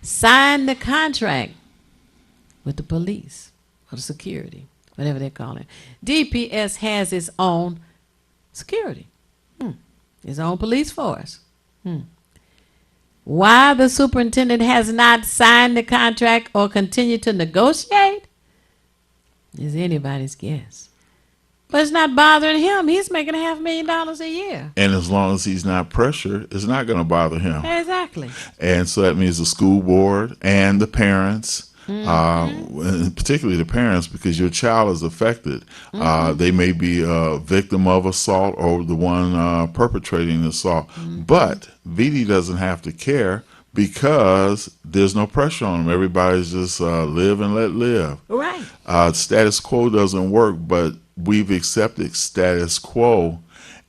signed the contract with the police or the security, whatever they call it. DPS has its own security, its own police force. Why the superintendent has not signed the contract or continued to negotiate is anybody's guess. But it's not bothering him. He's making $500,000 a year. And as long as he's not pressured, it's not going to bother him. Exactly. And so that means the school board and the parents, and particularly the parents, because your child is affected. They may be a victim of assault or the one perpetrating the assault. But VD doesn't have to care because there's no pressure on them. Everybody's just live and let live. Right. Status quo doesn't work, but we've accepted status quo,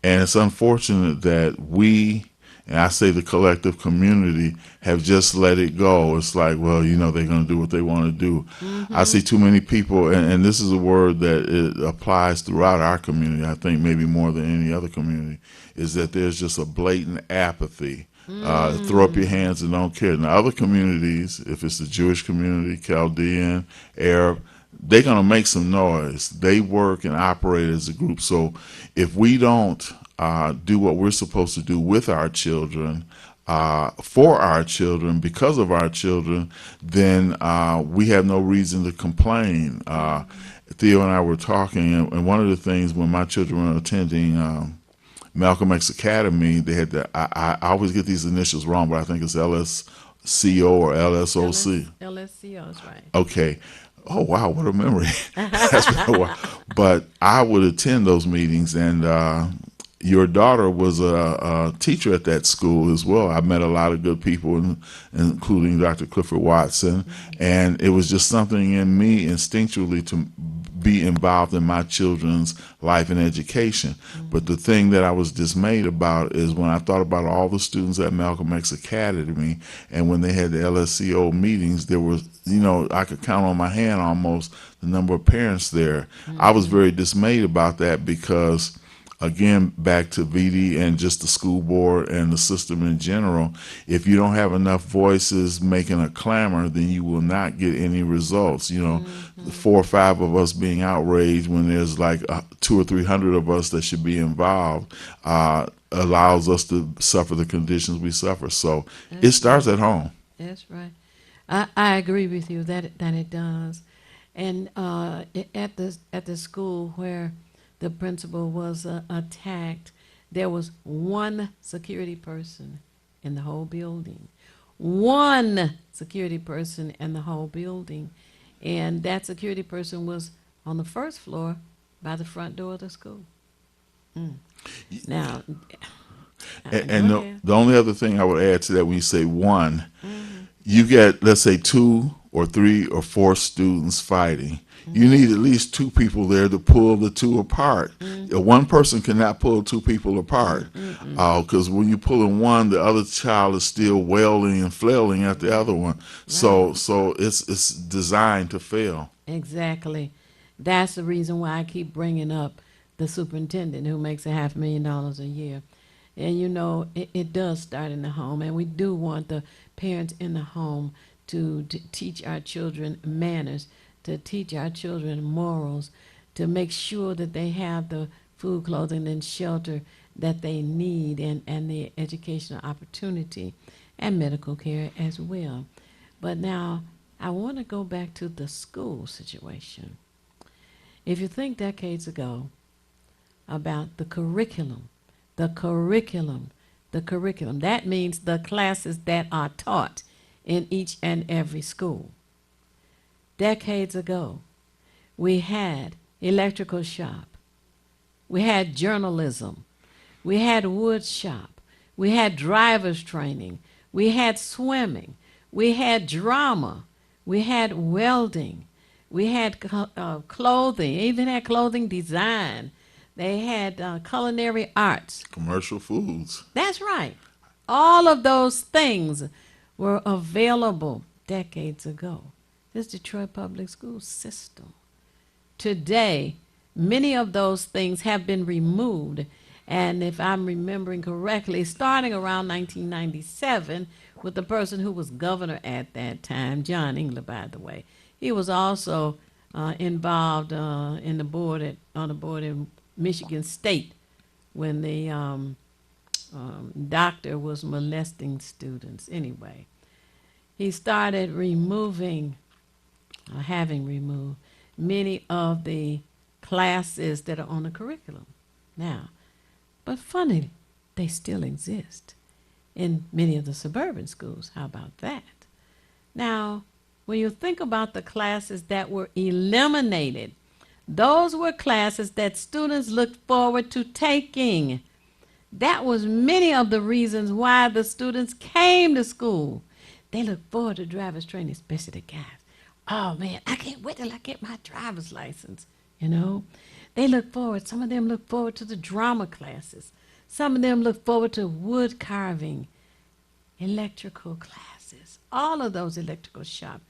and it's unfortunate that we And I say the collective community have just let it go. It's like, well, you know, they're going to do what they want to do. I see too many people, and this is a word that it applies throughout our community, I think maybe more than any other community, is that there's just a blatant apathy. Throw up your hands and don't care. Now, other communities, if it's the Jewish community, Chaldean, Arab, they're going to make some noise. They work and operate as a group. So if we don't do what we're supposed to do with our children, for our children, because of our children, then we have no reason to complain. Theo and I were talking, and one of the things when my children were attending Malcolm X Academy, they had I always get these initials wrong, but I think it's LSCO or LSOC. LSCO is right. Okay. Oh, wow, what a memory. That's been a while. But I would attend those meetings, and your daughter was a teacher at that school as well. I met a lot of good people, including Dr. Clifford Watson, and it was just something in me instinctually to be involved in my children's life and education. But the thing that I was dismayed about is when I thought about all the students at Malcolm X Academy, and when they had the LSCO meetings, there was, you know, I could count on my hand almost the number of parents there. I was very dismayed about that because, again, back to VD and just the school board and the system in general, if you don't have enough voices making a clamor, then you will not get any results. You know, 4 or 5 of us being outraged when there's like 200 or 300 of us that should be involved allows us to suffer the conditions we suffer. So it starts at home. That's right. I agree with you that it does. And at the school where the principal was attacked, there was one security person in the whole building. One security person in the whole building. And that security person was on the first floor by the front door of the school. Now, and the only other thing I would add to that, when you say one, you get, let's say, 2 or 3 or 4 students fighting. You need at least 2 people there to pull the 2 apart. One person cannot pull 2 people apart, because when you're pulling one, the other child is still wailing and flailing at the other one. Right. So it's designed to fail. Exactly. That's the reason why I keep bringing up the superintendent who makes $500,000 a year. And you know, it does start in the home, and we do want the parents in the home to teach our children manners, to teach our children morals, to make sure that they have the food, clothing, and shelter that they need, and the educational opportunity and medical care as well. But now I want to go back to the school situation. If you think decades ago about the curriculum, that means the classes that are taught in each and every school. Decades ago, we had electrical shop, we had journalism, we had wood shop, we had driver's training, we had swimming, we had drama, we had welding, we had clothing, even had clothing design. They had culinary arts. Commercial foods. That's right. All of those things were available decades ago. This Detroit public school system. Today, many of those things have been removed. And if I'm remembering correctly, starting around 1997, with the person who was governor at that time, John Engler, by the way, he was also involved on the board in Michigan State when the doctor was molesting students. Anyway, he started having removed many of the classes that are on the curriculum now. But funny, they still exist in many of the suburban schools. How about that? Now, when you think about the classes that were eliminated, those were classes that students looked forward to taking. That was many of the reasons why the students came to school. They looked forward to driver's training, especially the guys. Oh man, I can't wait till I get my driver's license, you know. They look forward, some of them look forward to the drama classes. Some of them look forward to wood carving, electrical classes, all of those electrical shops.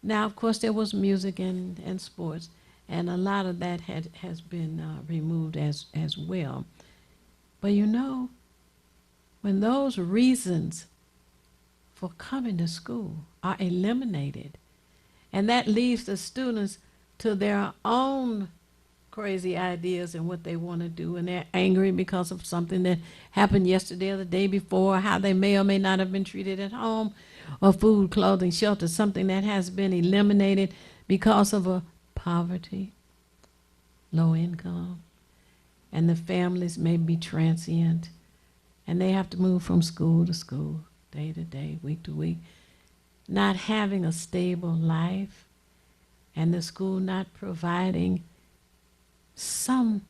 Now, of course, there was music and sports, and a lot of that has been removed as well. But you know, when those reasons for coming to school are eliminated, and that leaves the students to their own crazy ideas and what they want to do, and they're angry because of something that happened yesterday or the day before, how they may or may not have been treated at home, or food, clothing, shelter, something that has been eliminated because of a poverty, low income, and the families may be transient, and they have to move from school to school, day to day, week to week, not having a stable life, and the school not providing some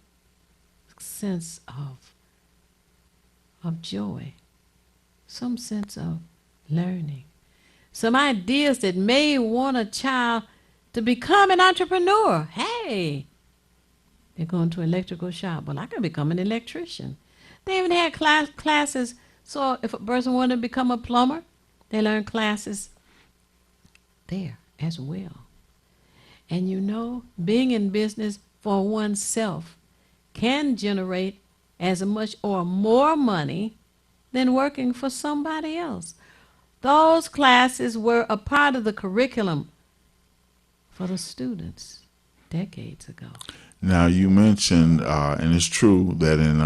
sense of joy, some sense of learning, some ideas that may want a child to become an entrepreneur. Hey, they're going to an electrical shop. Well, I can become an electrician. They even had classes. So if a person wanted to become a plumber, they learn classes there as well. And you know, being in business for oneself can generate as much or more money than working for somebody else. Those classes were a part of the curriculum for the students decades ago. Now, you mentioned, and it's true, that in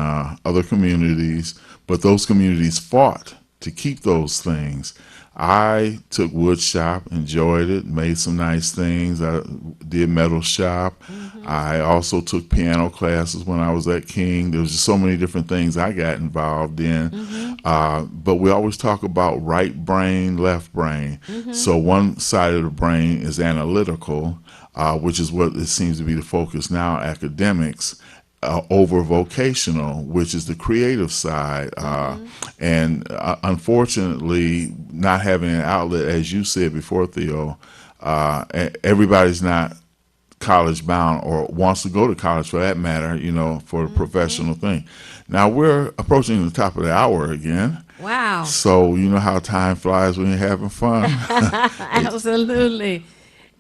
other communities, but those communities fought to keep those things. I took wood shop, enjoyed it, made some nice things. I did metal shop. I also took piano classes when I was at King. There was just so many different things I got involved in. But we always talk about right brain, left brain. So one side of the brain is analytical, which is what it seems to be the focus now, academics, over vocational, which is the creative side. And unfortunately, not having an outlet, as you said before, Theo, everybody's not college bound or wants to go to college for that matter, you know, for the professional thing. Now we're approaching the top of the hour again. Wow. So you know how time flies when you're having fun. Absolutely.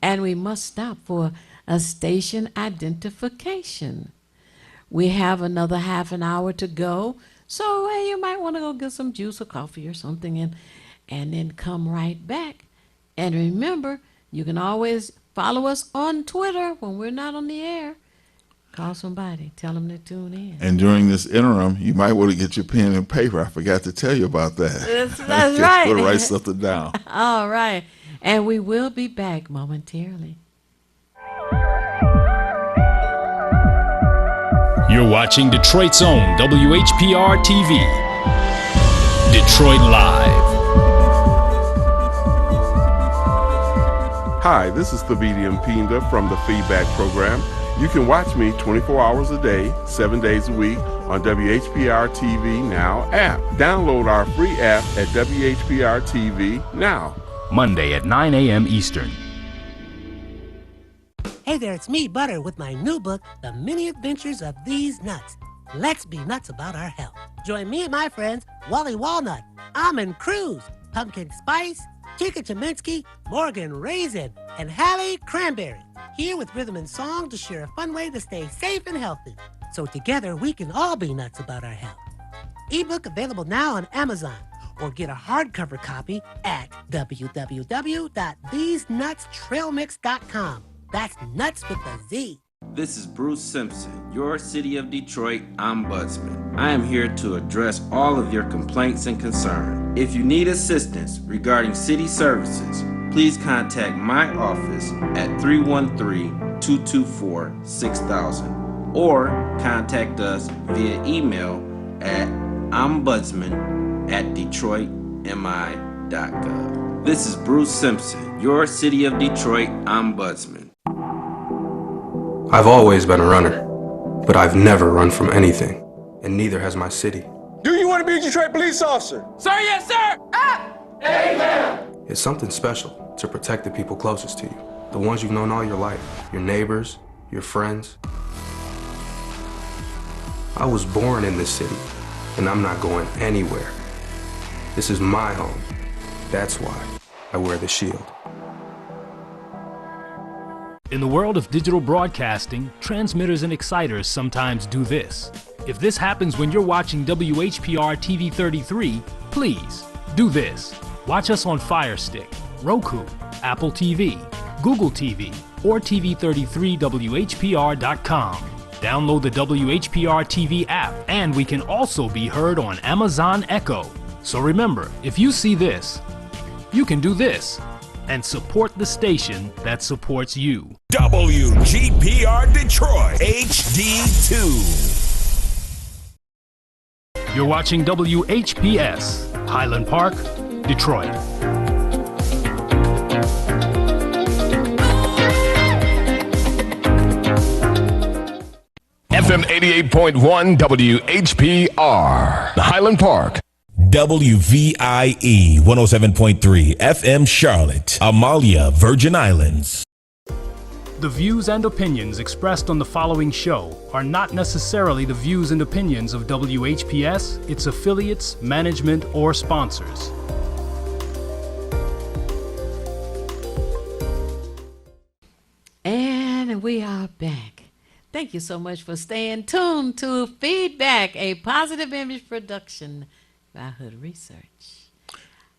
And we must stop for a station identification. We have another half an hour to go. So hey, you might want to go get some juice or coffee or something and then come right back. And remember, you can always follow us on Twitter when we're not on the air. Call somebody, tell them to tune in. And during this interim, you might want to get your pen and paper. I forgot to tell you about that. That's right. We'll write something down. All right. And we will be back momentarily. You're watching Detroit's own WHPR TV. Detroit Live. Hi, this is Thabiti Mpinda from the Feedback Program. You can watch me 24 hours a day, 7 days a week on WHPR TV Now app. Download our free app at WHPR TV Now. Monday at 9 a.m. Eastern. Hey there, it's me, Butter, with my new book, The Many Adventures of These Nuts. Let's be nuts about our health. Join me and my friends, Wally Walnut, Almond Cruz, Pumpkin Spice, Tika Cheminsky, Morgan Raisin, and Hallie Cranberry, here with rhythm and song to share a fun way to stay safe and healthy. So together we can all be nuts about our health. Ebook available now on Amazon, or get a hardcover copy at www.thesenutstrailmix.com. That's nuts with a Z. This is Bruce Simpson, your City of Detroit Ombudsman. I am here to address all of your complaints and concerns. If you need assistance regarding city services, please contact my office at 313-224-6000 or contact us via email at ombudsman@detroitmi.gov. This is Bruce Simpson, your City of Detroit Ombudsman. I've always been a runner, but I've never run from anything, and neither has my city. Do you want to be a Detroit police officer? Sir, yes, sir! Ah! Amen! It's something special to protect the people closest to you, the ones you've known all your life, your neighbors, your friends. I was born in this city, and I'm not going anywhere. This is my home. That's why I wear the shield. In the world of digital broadcasting, transmitters and exciters sometimes do this. If this happens when you're watching WHPR TV 33, please do this. Watch us on Fire Stick, Roku, Apple TV, Google TV, or TV33WHPR.com. Download the WHPR TV app, and we can also be heard on Amazon Echo. So remember, if you see this, you can do this and support the station that supports you. WGPR Detroit HD2. You're watching WHPS, Highland Park, Detroit. FM 88.1 WHPR, Highland Park. WVIE 107.3 FM Charlotte, Amalia, Virgin Islands. The views and opinions expressed on the following show are not necessarily the views and opinions of WHPS, its affiliates, management, or sponsors. And we are back. Thank you so much for staying tuned to Feedback, a positive image production by Hood Research.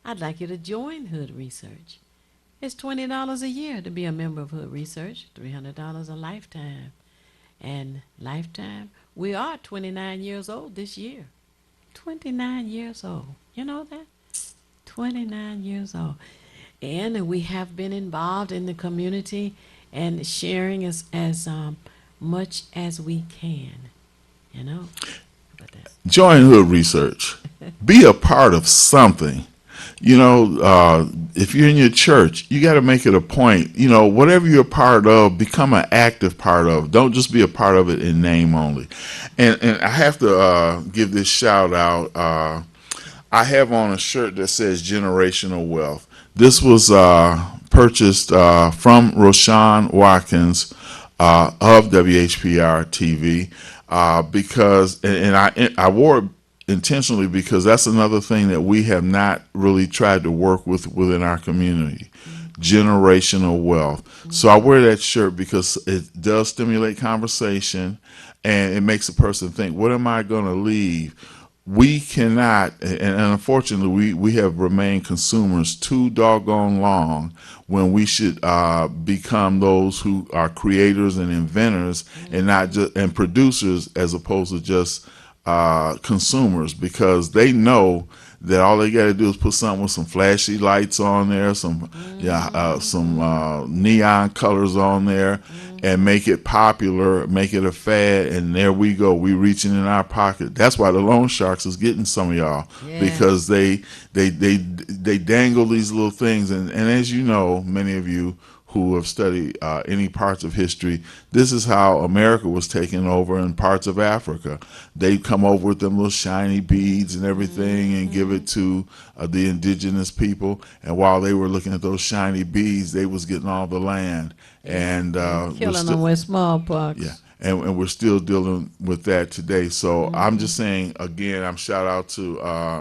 I'd like you to join Hood Research. It's $20 a year to be a member of Hood Research, $300 a lifetime. And lifetime, we are 29 years old this year. 29 years old. You know that? 29 years old. And we have been involved in the community and sharing as much as we can, you know. Join Hood Research. Be a part of something. You know, if you're in your church, you got to make it a point. You know, whatever you're a part of, become an active part of. Don't just be a part of it in name only. And I have to give this shout out. I have on a shirt that says Generational Wealth. This was purchased from Roshan Watkins of WHPR TV because, and I wore it intentionally because that's another thing that we have not really tried to work with within our community. Generational wealth. So I wear that shirt because it does stimulate conversation and it makes a person think, what am I going to leave? We cannot, and unfortunately, we have remained consumers too doggone long when we should become those who are creators and inventors and not just and producers as opposed to just consumers, because they know that all they got to do is put something with some flashy lights on there, some neon colors on there, and make it popular, make it a fad, and there we go. We reaching in our pocket. That's why the loan sharks is getting some of y'all, because they dangle these little things, and as you know, many of you who have studied any parts of history, this is how America was taken over in parts of Africa. They come over with them little shiny beads and everything and give it to the indigenous people. And while they were looking at those shiny beads, they was getting all the land. And killing them with smallpox. Yeah. And we're still dealing with that today. So I'm just saying, again, I'm shout out to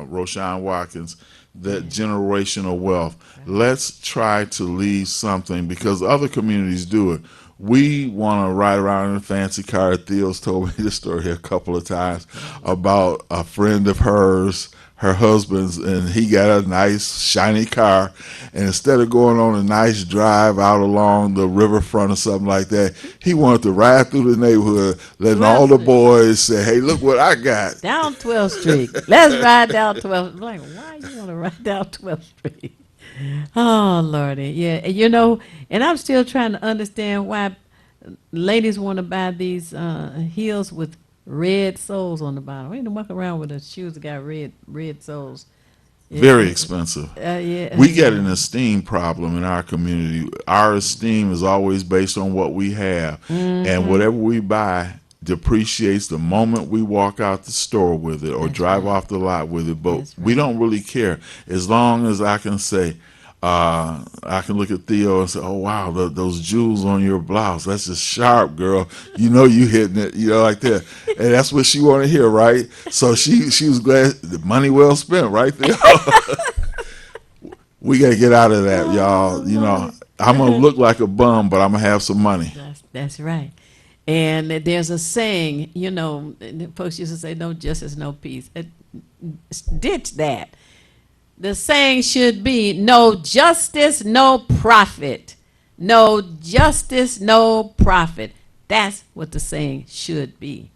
Roshan Watkins, that generational wealth. Let's try to leave something, because other communities do it. We want to ride around in a fancy car. Theo's told me this story a couple of times about a friend of hers, her husband's, and he got a nice shiny car, and instead of going on a nice drive out along the riverfront or something like that, he wanted to ride through the neighborhood, letting all the boys say, hey, look what I got. Down 12th Street. Let's ride down 12th. Like, why you want to ride down 12th Street? Oh, Lordy. Yeah, you know, and I'm still trying to understand why ladies want to buy these heels with red soles on the bottom. We ain't walk around with the shoes that got red soles. Very expensive. Yeah. We get an esteem problem in our community. Our esteem is always based on what we have, and whatever we buy depreciates the moment we walk out the store with it or drive off the lot with it. But we don't really care as long as I can say, I can look at Theo and say, "Oh wow, those jewels on your blouse, that's just sharp, girl. You know you hitting it, like that." And that's what she wanted to hear, right? So she was glad, the money well spent, right there. We gotta get out of that, y'all. I'm gonna look like a bum, but I'm gonna have some money. That's right. And there's a saying, folks used to say, "No justice, no peace." Ditch that. The saying should be, "No justice, no profit. No justice, no profit." That's what the saying should be.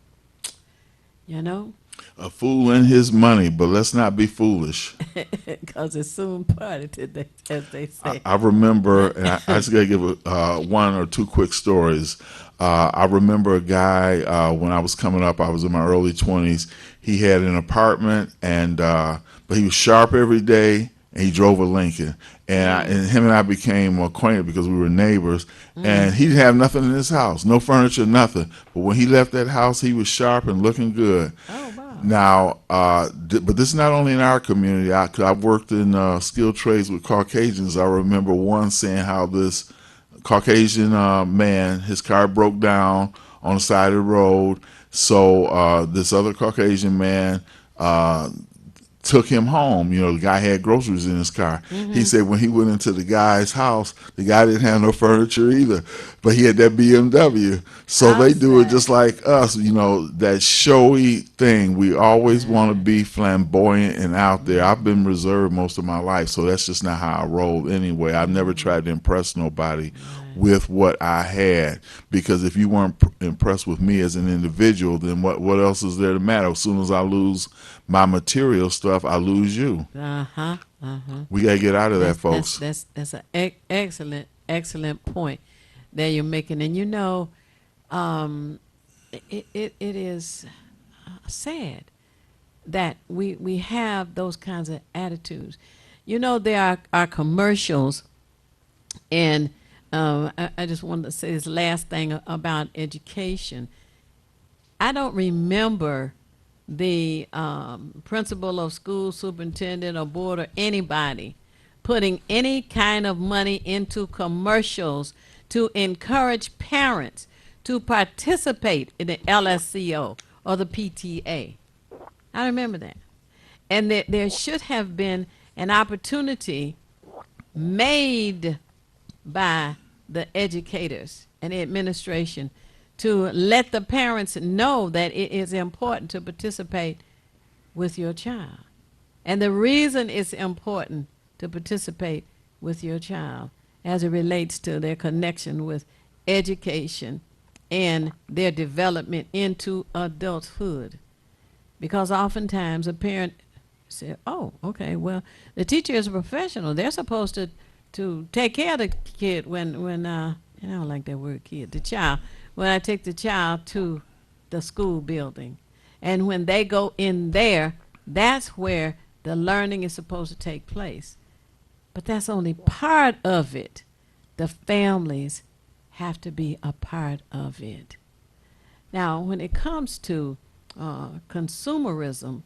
A fool in his money, but let's not be foolish. Because it's soon parted, as they say. I remember, and I just got to give one or two quick stories. I remember a guy, when I was coming up, I was in my early 20s. He had an apartment, but he was sharp every day, and he drove a Lincoln. And him and I became acquainted because we were neighbors. And he didn't have nothing in his house, no furniture, nothing. But when he left that house, he was sharp and looking good. Oh, wow. Now, but this is not only in our community. I've worked in skilled trades with Caucasians. I remember one saying how this Caucasian man, his car broke down on the side of the road. So this other Caucasian man took him home. The guy had groceries in his car. He said when he went into the guy's house, the guy didn't have no furniture either, but he had that BMW. So they do it just like us, that showy thing. We always want to be flamboyant and out there. I've been reserved most of my life, so that's just not how I roll anyway. I've never tried to impress nobody with what I had, because if you weren't impressed with me as an individual, then what else is there to matter? As soon as I lose my material stuff, I lose you. We gotta get out of that, folks. That's an excellent point that you're making, and it is sad that we have those kinds of attitudes. There are commercials, and I just wanted to say this last thing about education. I don't remember the principal of school, superintendent, or board, or anybody putting any kind of money into commercials to encourage parents to participate in the LSCO or the PTA. I remember that. And there should have been an opportunity made by the educators and the administration to let the parents know that it is important to participate with your child. And the reason it's important to participate with your child as it relates to their connection with education and their development into adulthood. Because oftentimes a parent says, "Oh, okay, well, the teacher is a professional. They're supposed to take care of the kid when I don't like that word kid, the child, when I take the child to the school building. And when they go in there, that's where the learning is supposed to take place." But that's only part of it. The families have to be a part of it. Now, when it comes to consumerism,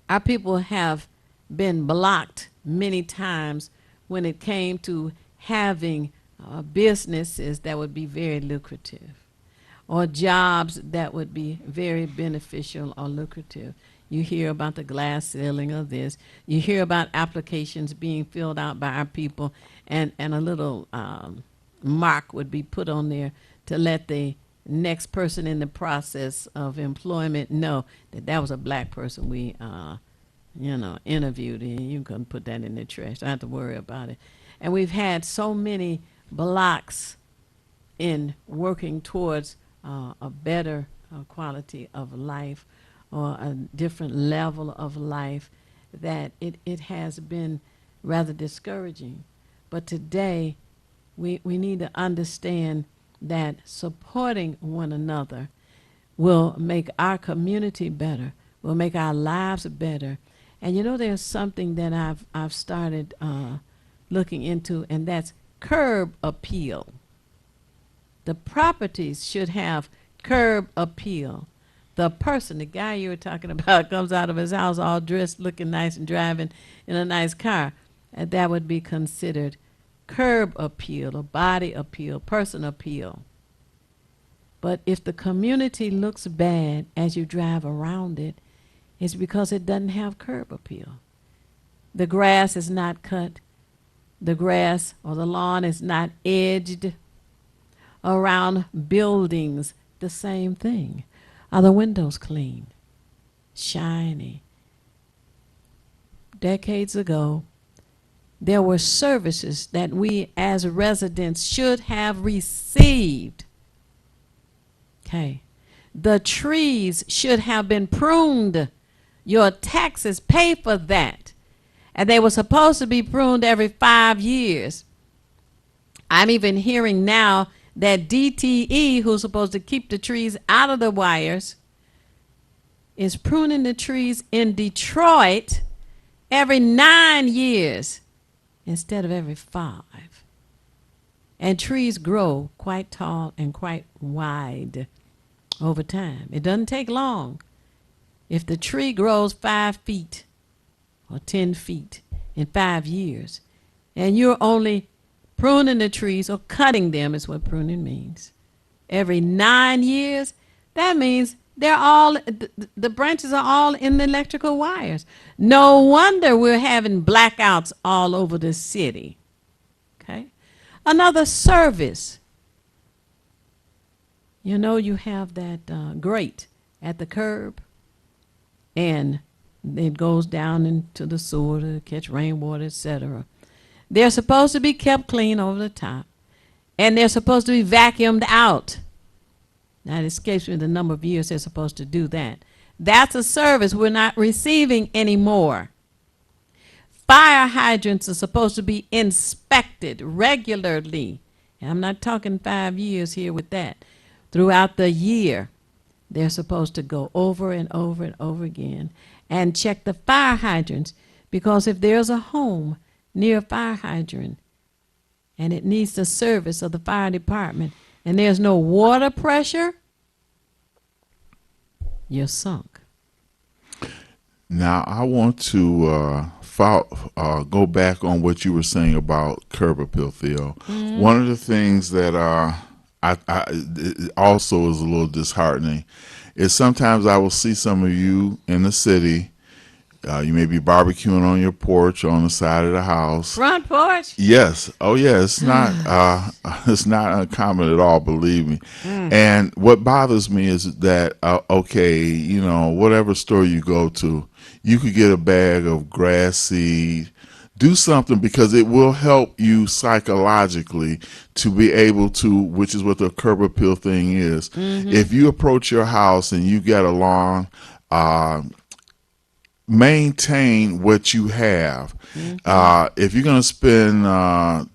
our people have been blocked many times when it came to having businesses that would be very lucrative, or jobs that would be very beneficial or lucrative. You hear about the glass ceiling of this. You hear about applications being filled out by our people, and a little mark would be put on there to let the next person in the process of employment know that that was a black person we interviewed, and you can put that in the trash. Don't have to worry about it. And we've had so many blocks in working towards a better quality of life, or a different level of life, that it has been rather discouraging. But today, we need to understand that supporting one another will make our community better, will make our lives better. And there's something that I've started looking into, and that's curb appeal. The properties should have curb appeal. The person, the guy you were talking about, comes out of his house all dressed, looking nice, and driving in a nice car. that would be considered curb appeal or body appeal, person appeal. But if the community looks bad as you drive around it, it's because it doesn't have curb appeal. The grass is not cut. The grass or the lawn is not edged around buildings. The same thing. Are the windows clean? Shiny? Decades ago, there were services that we as residents should have received. Okay. The trees should have been pruned. Your taxes pay for that. And they were supposed to be pruned every 5 years. I'm even hearing now that DTE, who's supposed to keep the trees out of the wires, is pruning the trees in Detroit every 9 years instead of every 5. And trees grow quite tall and quite wide over time. It doesn't take long. If the tree grows 5 feet or 10 feet in 5 years, and you're only pruning the trees or cutting them is what pruning means, every 9 years, that means they're all, the branches are all in the electrical wires. No wonder we're having blackouts all over the city. Okay? Another service. You know, you have that grate at the curb, and it goes down into the sewer to catch rainwater, etc. They're supposed to be kept clean over the top, and they're supposed to be vacuumed out. Now, it escapes me the number of years they're supposed to do that. That's a service we're not receiving anymore. Fire hydrants are supposed to be inspected regularly. And I'm not talking 5 years here with that. Throughout the year, they're supposed to go over and over and over again and check the fire hydrants, because if there's a home near a fire hydrant and it needs the service of the fire department and there's no water pressure, you're sunk. Now, I want to go back on what you were saying about curb appeal, Theo. Mm-hmm. One of the things that it also is a little disheartening is sometimes I will see some of you in the city. You may be barbecuing on your porch on the side of the house. Front porch? Yes. Oh, yeah. It's not uncommon at all, believe me. Mm. And what bothers me is that, okay, you know, whatever store you go to, you could get a bag of grass seed. Do something, because it will help you psychologically to be able to, which is what the curb appeal thing is. Mm-hmm. If you approach your house and you get a lawn, maintain what you have. Mm-hmm. If you're going to spend $15,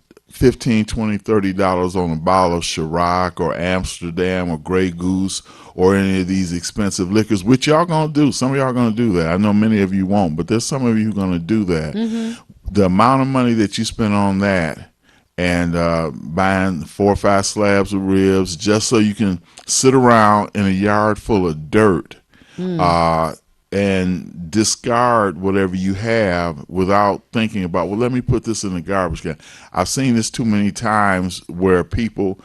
$20, $30 on a bottle of Ciroc or Amsterdam or Grey Goose or any of these expensive liquors, which y'all going to do. Some of y'all are going to do that. I know many of you won't, but there's some of you who are going to do that. Mm-hmm. The amount of money that you spend on that and buying 4 or 5 slabs of ribs just so you can sit around in a yard full of dirt and discard whatever you have without thinking about, well, let me put this in the garbage can. I've seen this too many times where people,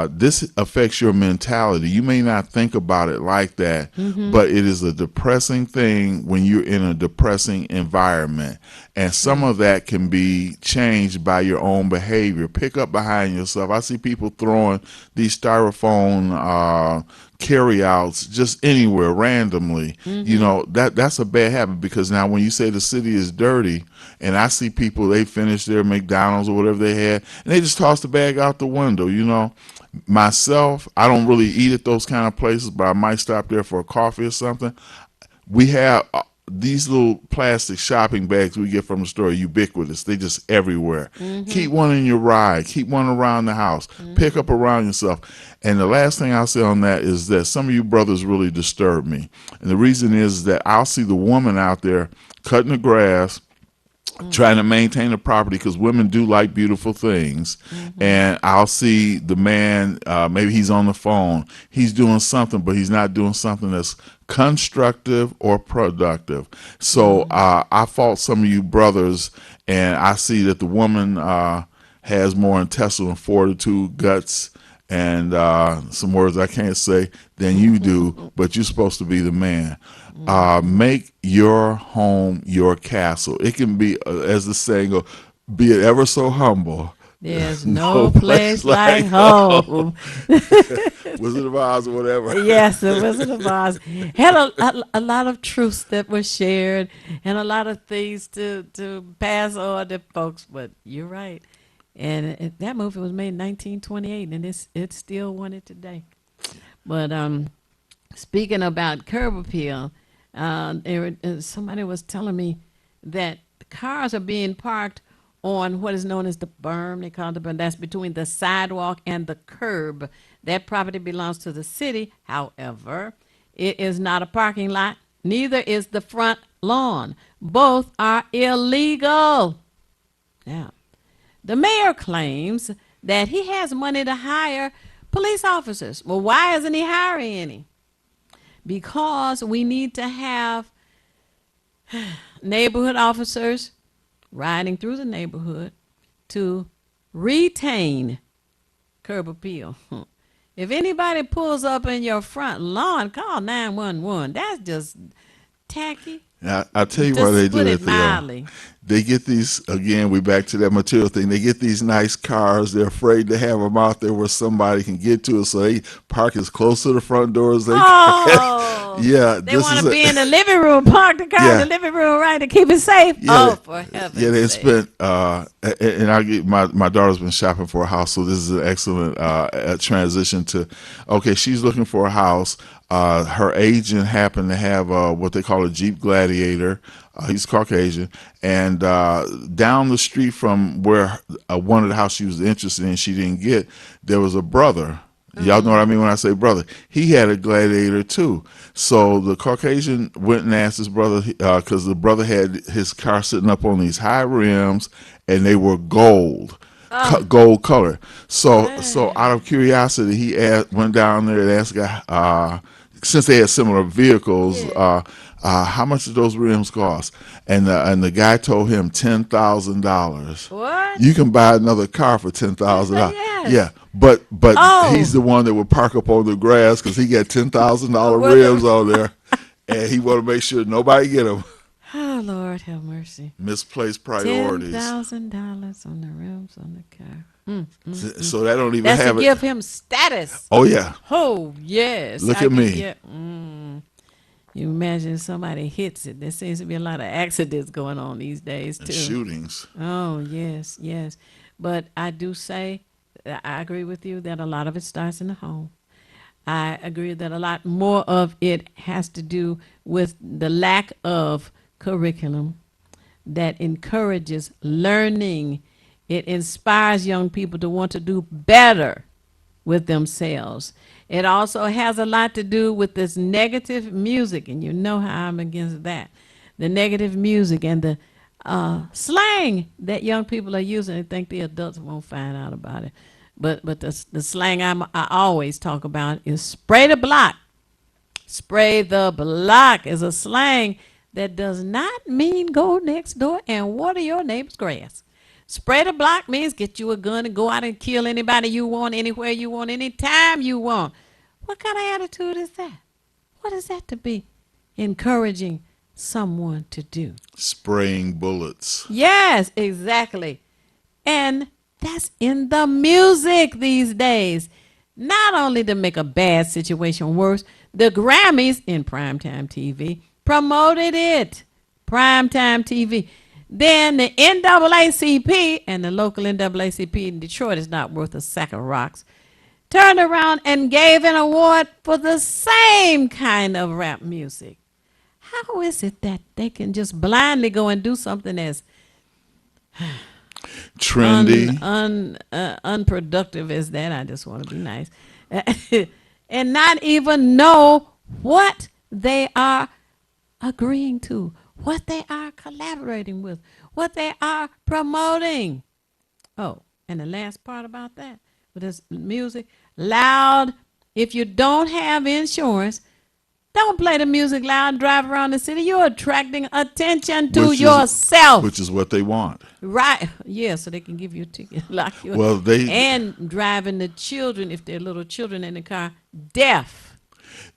this affects your mentality. You may not think about it like that, but it is a depressing thing when you're in a depressing environment. And some of that can be changed by your own behavior. Pick up behind yourself. I see people throwing these styrofoam carryouts just anywhere randomly. You know, that's a bad habit, because now when you say the city is dirty, and I see people, they finish their McDonald's or whatever they had, and they just toss the bag out the window. You know, myself, I don't really eat at those kind of places, but I might stop there for a coffee or something. We have these little plastic shopping bags we get from the store, ubiquitous. They just everywhere. Keep one in your ride. Keep one around the house. Pick up around yourself. And the last thing I'll say on that is that some of you brothers really disturb me. And the reason is that I'll see the woman out there cutting the grass, trying to maintain the property, because women do like beautiful things. And I'll see the man, maybe he's on the phone, he's doing something, but he's not doing something that's constructive or productive. So I fault some of you brothers, and I see that the woman has more intestinal fortitude, guts, and some words I can't say than you do, but you're supposed to be the man. Make your home your castle. It can be, as the saying goes, be it ever so humble. There's no place like home. Wizard of Oz or whatever. Yes, the Wizard of Oz had a lot of truths that were shared and a lot of things to pass on to folks. But you're right. And that movie was made in 1928, and it's still wanted today. But speaking about curb appeal, somebody was telling me that cars are being parked on what is known as the berm. They call it the berm. That's between the sidewalk and the curb. That property belongs to the city. However, it is not a parking lot. Neither is the front lawn. Both are illegal. Now, the mayor claims that he has money to hire police officers. Well, why isn't he hiring any? Because we need to have neighborhood officers riding through the neighborhood to retain curb appeal. If anybody pulls up in your front lawn, call 911. That's just tacky. I'll tell you why they do that, Theo. They get these, again, we back to that material thing. They get these nice cars. They're afraid to have them out there where somebody can get to it, so they park as close to the front door as they can. Yeah, they want to be in the living room, park the car in the living room, right, to keep it safe. Yeah, for heaven's sake. Yeah, they spent, and I get my daughter's been shopping for a house, so this is an excellent transition to, okay, she's looking for a house. Her agent happened to have what they call a Jeep Gladiator. He's Caucasian, and down the street from where one of the houses she was interested in, she didn't get, there was a brother. Y'all know what I mean when I say brother. He had a Gladiator too. So the Caucasian went and asked his brother, because the brother had his car sitting up on these high rims, and they were gold. Gold color. So out of curiosity, he went down there and asked the guy, since they had similar vehicles, how much did those rims cost? And the guy told him $10,000. What? You can buy another car for $10,000. Yes. Yeah, but he's the one that would park up on the grass because he got $10,000 rims on there, and he want to make sure nobody get them. Oh, Lord have mercy. Misplaced priorities. $10,000 on the rims on the car. So that don't even That's have to it. give him status. Oh yeah. Oh yes. Look at me. You imagine somebody hits it. There seems to be a lot of accidents going on these days too. And shootings. Oh yes, yes. But I do say, I agree with you that a lot of it starts in the home. I agree that a lot more of it has to do with the lack of curriculum that encourages learning. It inspires young people to want to do better with themselves. It also has a lot to do with this negative music, and you know how I'm against that. The negative music and the slang that young people are using. I think the adults won't find out about it. But the slang I always talk about is spray the block. Spray the block is a slang that does not mean go next door and water your neighbor's grass. Spray the block means get you a gun and go out and kill anybody you want, anywhere you want, anytime you want. What kind of attitude is that? What is that to be encouraging someone to do? Spraying bullets. Yes, exactly. And that's in the music these days. Not only to make a bad situation worse, the Grammys in primetime TV promoted it. Primetime TV. Then the NAACP, and the local NAACP in Detroit is not worth a sack of rocks, turned around and gave an award for the same kind of rap music. How is it that they can just blindly go and do something as trendy, unproductive as that? I just want to be nice. And not even know what they are agreeing to, what they are collaborating with, what they are promoting. Oh, and the last part about that, with this music, loud. If you don't have insurance, don't play the music loud and drive around the city. You're attracting attention to yourself. Which is what they want. Right. Yeah, so they can give you a ticket, lock you Well, up. they And driving the children, if they're little children in the car, deaf.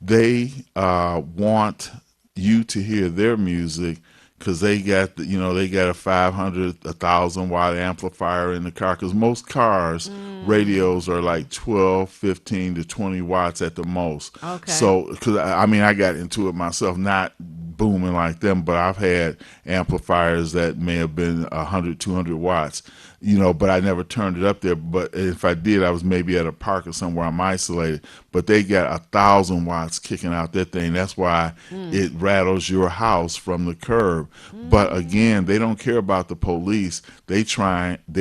They want you to hear their music because they got they got a 500, 1,000 watt amplifier in the car. Because most cars radios are like 12, 15 to 20 watts at the most. Okay. So because I got into it myself, not booming like them, but I've had amplifiers that may have been 100, 200 watts. But I never turned it up there. But if I did, I was maybe at a park or somewhere I'm isolated. But they got 1,000 watts kicking out that thing. That's why it rattles your house from the curb. But again, they don't care about the police. They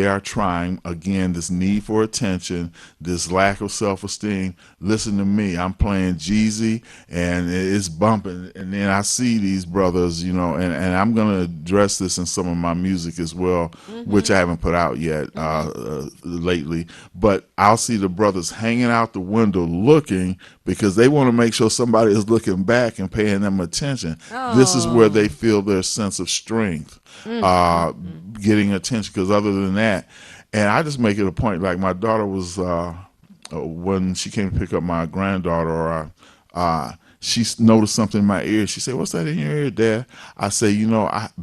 are trying, again, this need for attention, this lack of self-esteem. Listen to me. I'm playing Jeezy and it's bumping. And then I see these brothers, and I'm going to address this in some of my music as well, which I haven't put out yet lately. But I'll see the brothers hanging out the window looking because they want to make sure somebody is looking back and paying them attention. This is where they feel their sense of strength, getting attention, because other than that, and I just make it a point, like my daughter was, when she came to pick up my granddaughter, she noticed something in my ear. She said, "What's that in your ear, Dad?" I say,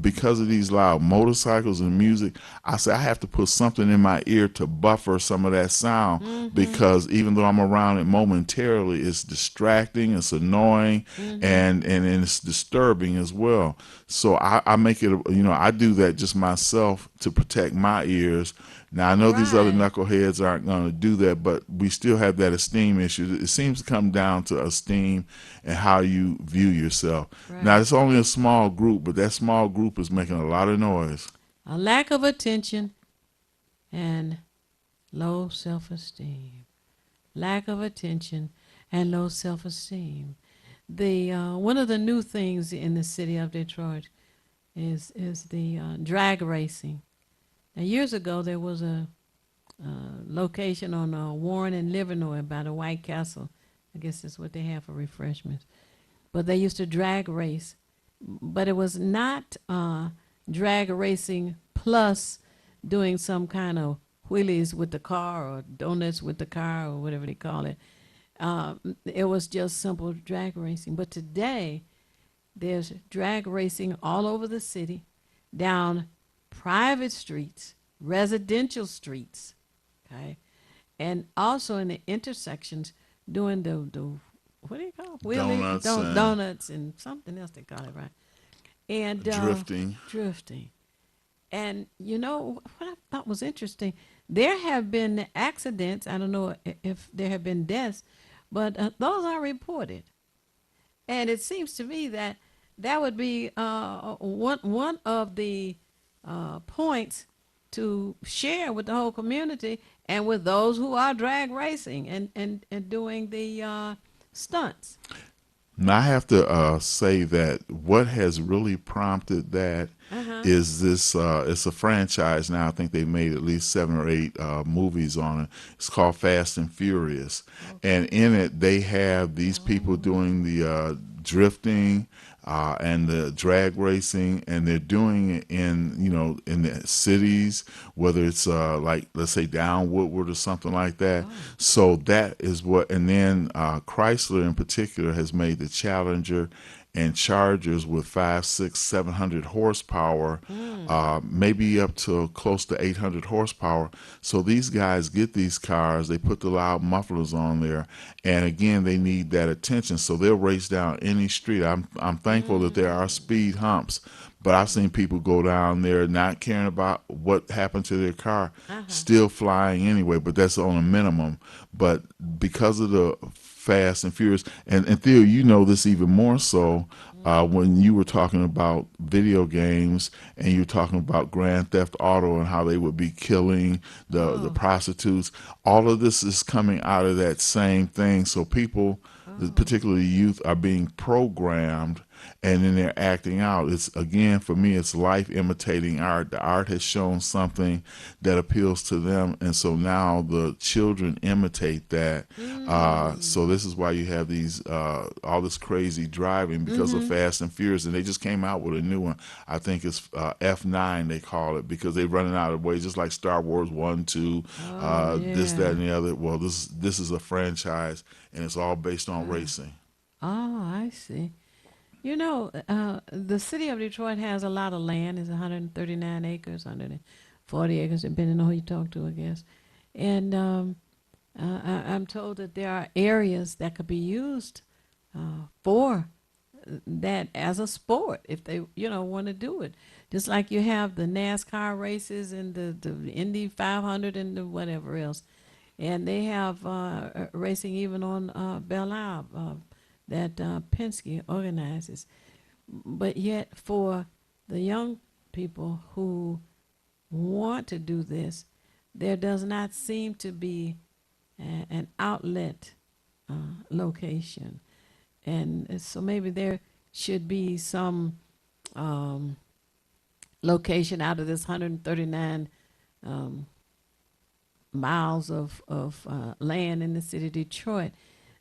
because of these loud motorcycles and music, I say I have to put something in my ear to buffer some of that sound, because even though I'm around it momentarily, it's distracting, it's annoying, and it's disturbing as well. So I make it, I do that just myself to protect my ears. Now, I know these other knuckleheads aren't going to do that, but we still have that esteem issue. It seems to come down to esteem and how you view yourself. Now, it's only a small group, but that small group is making a lot of noise. A lack of attention and low self-esteem. Lack of attention and low self-esteem. One of the new things in the city of Detroit is the drag racing. Now, years ago, there was a location on Warren and Livernois by the White Castle. I guess that's what they have for refreshments. But they used to drag race. But it was not drag racing plus doing some kind of wheelies with the car or donuts with the car or whatever they call it. It was just simple drag racing. But today, there's drag racing all over the city, down private streets, residential streets, okay, and also in the intersections doing the what do you call it? Donuts and something else they call it, right? And drifting. And what I thought was interesting, there have been accidents. I don't know if there have been deaths, but those are reported. And it seems to me that would be one of the points to share with the whole community and with those who are drag racing and doing the stunts. Now, I have to say that what has really prompted that is this, it's a franchise now. I think they made at least 7 or 8 movies on it. It's called Fast and Furious. And in it, they have these people doing the drifting and the drag racing, and they're doing it in the cities, whether it's like, let's say, down Woodward or something like that. So that is what, and then Chrysler in particular has made the Challenger and Chargers with 500, 600, 700 horsepower, maybe up to close to 800 horsepower. So these guys get these cars, they put the loud mufflers on there, and again, they need that attention. So they'll race down any street. I'm thankful that there are speed humps, but I've seen people go down there not caring about what happened to their car, still flying anyway, but that's on a minimum. But because of the Fast and Furious, and Theo, you know this even more so when you were talking about video games and you were talking about Grand Theft Auto and how they would be killing the prostitutes. All of this is coming out of that same thing. So people, particularly youth, are being programmed and then they're acting out. It's, again, for me, it's life imitating art. The art has shown something that appeals to them, and so now the children imitate that. So this is why you have these all this crazy driving because of Fast and Furious, and they just came out with a new one. I think it's F9 they call it, because they're running out of ways, just like Star Wars 1, 2, this, that, and the other. Well, this is a franchise, and it's all based on racing. Oh, I see. You know, the city of Detroit has a lot of land. It's 139 acres, 140 acres, depending on who you talk to, I guess. And I'm told that there are areas that could be used for that as a sport if they, want to do it. Just like you have the NASCAR races and the Indy 500 and the whatever else. And they have racing even on Belle Isle that Penske organizes. But yet for the young people who want to do this, there does not seem to be an outlet location. And so maybe there should be some location out of this 139 miles of land in the city of Detroit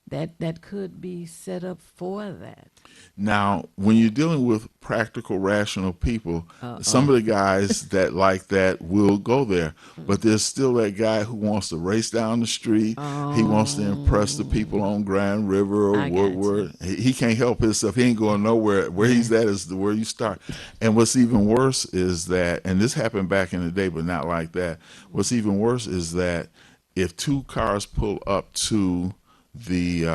that could be set up for that. Now, when you're dealing with practical, rational people, some of the guys that like that will go there. But there's still that guy who wants to race down the street. He wants to impress the people on Grand River or Woodward. He can't help himself. He ain't going nowhere. Where he's at is where you start. And what's even worse is that, and this happened back in the day, but not like that. What's even worse is that if two cars pull up to the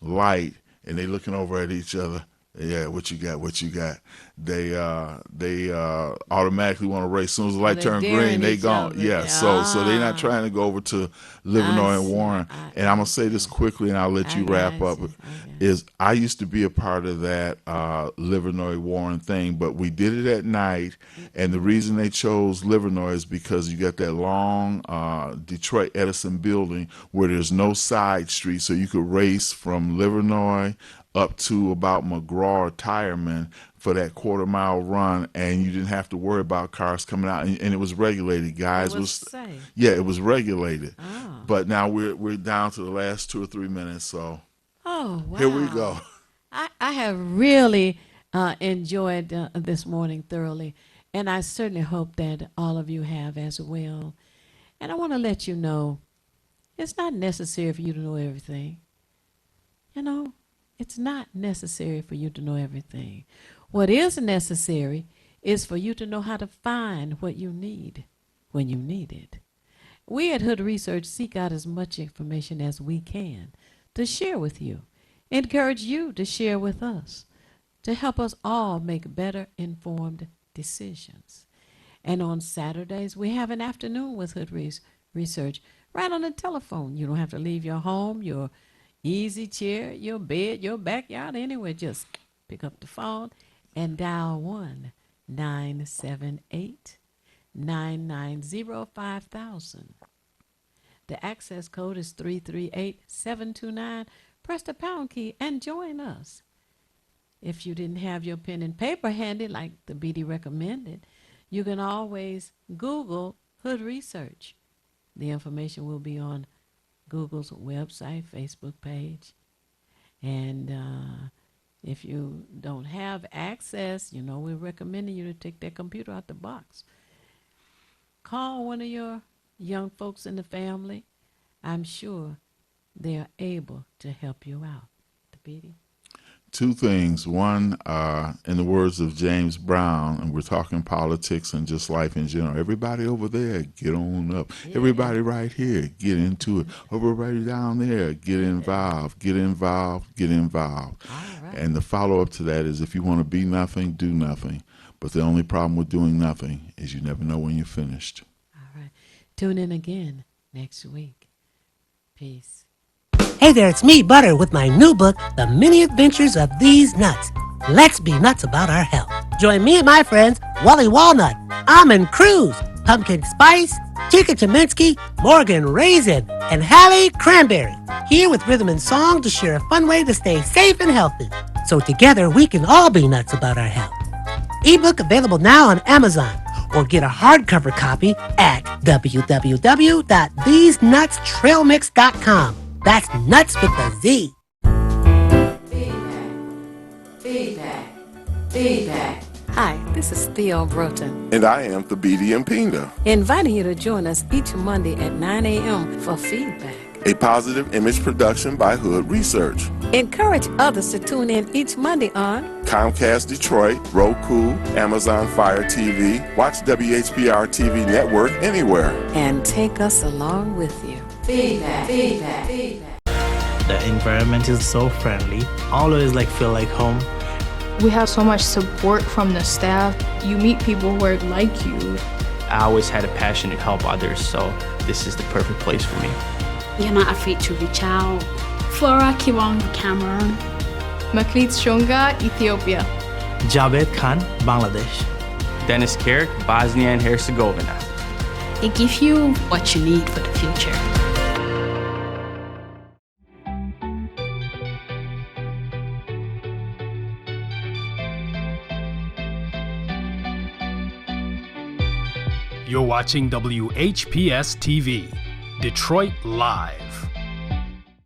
light and they looking over at each other, what you got, they automatically want to race. As soon as the light turn green, they gone. So they're not trying to go over to Livernois and Warren. And I'm gonna say this quickly and I'll let you wrap up. Is I used to be a part of that Livernois Warren thing, but we did it at night, and the reason they chose Livernois is because you got that long Detroit Edison building where there's no side street, so you could race from Livernois up to about McGraw or Tireman for that quarter-mile run, and you didn't have to worry about cars coming out, and it was regulated. Guys, it was regulated. But now we're down to the last 2 or 3 minutes, so here we go. I have really enjoyed this morning thoroughly, and I certainly hope that all of you have as well. And I want to let you know, it's not necessary for you to know everything. It's not necessary for you to know everything. What is necessary is for you to know how to find what you need when you need it. We at Hood Research seek out as much information as we can to share with you, encourage you to share with us, to help us all make better informed decisions. And on Saturdays, we have an afternoon with Hood Research right on the telephone. You don't have to leave your home, your easy chair, your bed, your backyard, anywhere. Just pick up the phone and dial 1-978-990-5000. The access code is 338729. Press the pound key and join us. If you didn't have your pen and paper handy like the BD recommended, you can always Google Hood Research. The information will be on Google's website, Facebook page. And if you don't have access, we're recommending you to take that computer out the box. Call one of your young folks in the family. I'm sure they're able to help you out. BD. 2 things. One, in the words of James Brown, and we're talking politics and just life in general, everybody over there, get on up. Yeah. Everybody right here, get into it. Everybody down there, get involved, get involved, get involved. Right. And the follow-up to that is if you want to be nothing, do nothing. But the only problem with doing nothing is you never know when you're finished. All right. Tune in again next week. Peace. Hey there, it's me, Butter, with my new book, The Many Adventures of These Nuts. Let's be nuts about our health. Join me and my friends, Wally Walnut, Almond Cruz, Pumpkin Spice, Chica Cheminsky, Morgan Raisin, and Hallie Cranberry, here with rhythm and song to share a fun way to stay safe and healthy. so together we can all be nuts about our health. Ebook available now on Amazon, or get a hardcover copy at www.thesenutstrailmix.com. That's nuts with a Z. Feedback. Hi, this is Theo Broughton, And I am Thabiti Mpinga, inviting you to join us each Monday at 9 a.m. for Feedback. a positive image production by Hood Research. Encourage others to tune in each Monday on Comcast Detroit, Roku, Amazon Fire TV, watch WHPR TV Network anywhere. and take us along with you. Feedback. The environment is so friendly. Always feel like home. We have so much support from the staff. You meet people who are like you. I always had a passion to help others, so this is the perfect place for me. You're not afraid to reach out. Flora Kiwang, Cameroon. Maklit Shunga, Ethiopia. Javed Khan, Bangladesh. Dennis Carrick, Bosnia and Herzegovina. It gives you what you need for the future. You're watching WHPS TV, Detroit Live.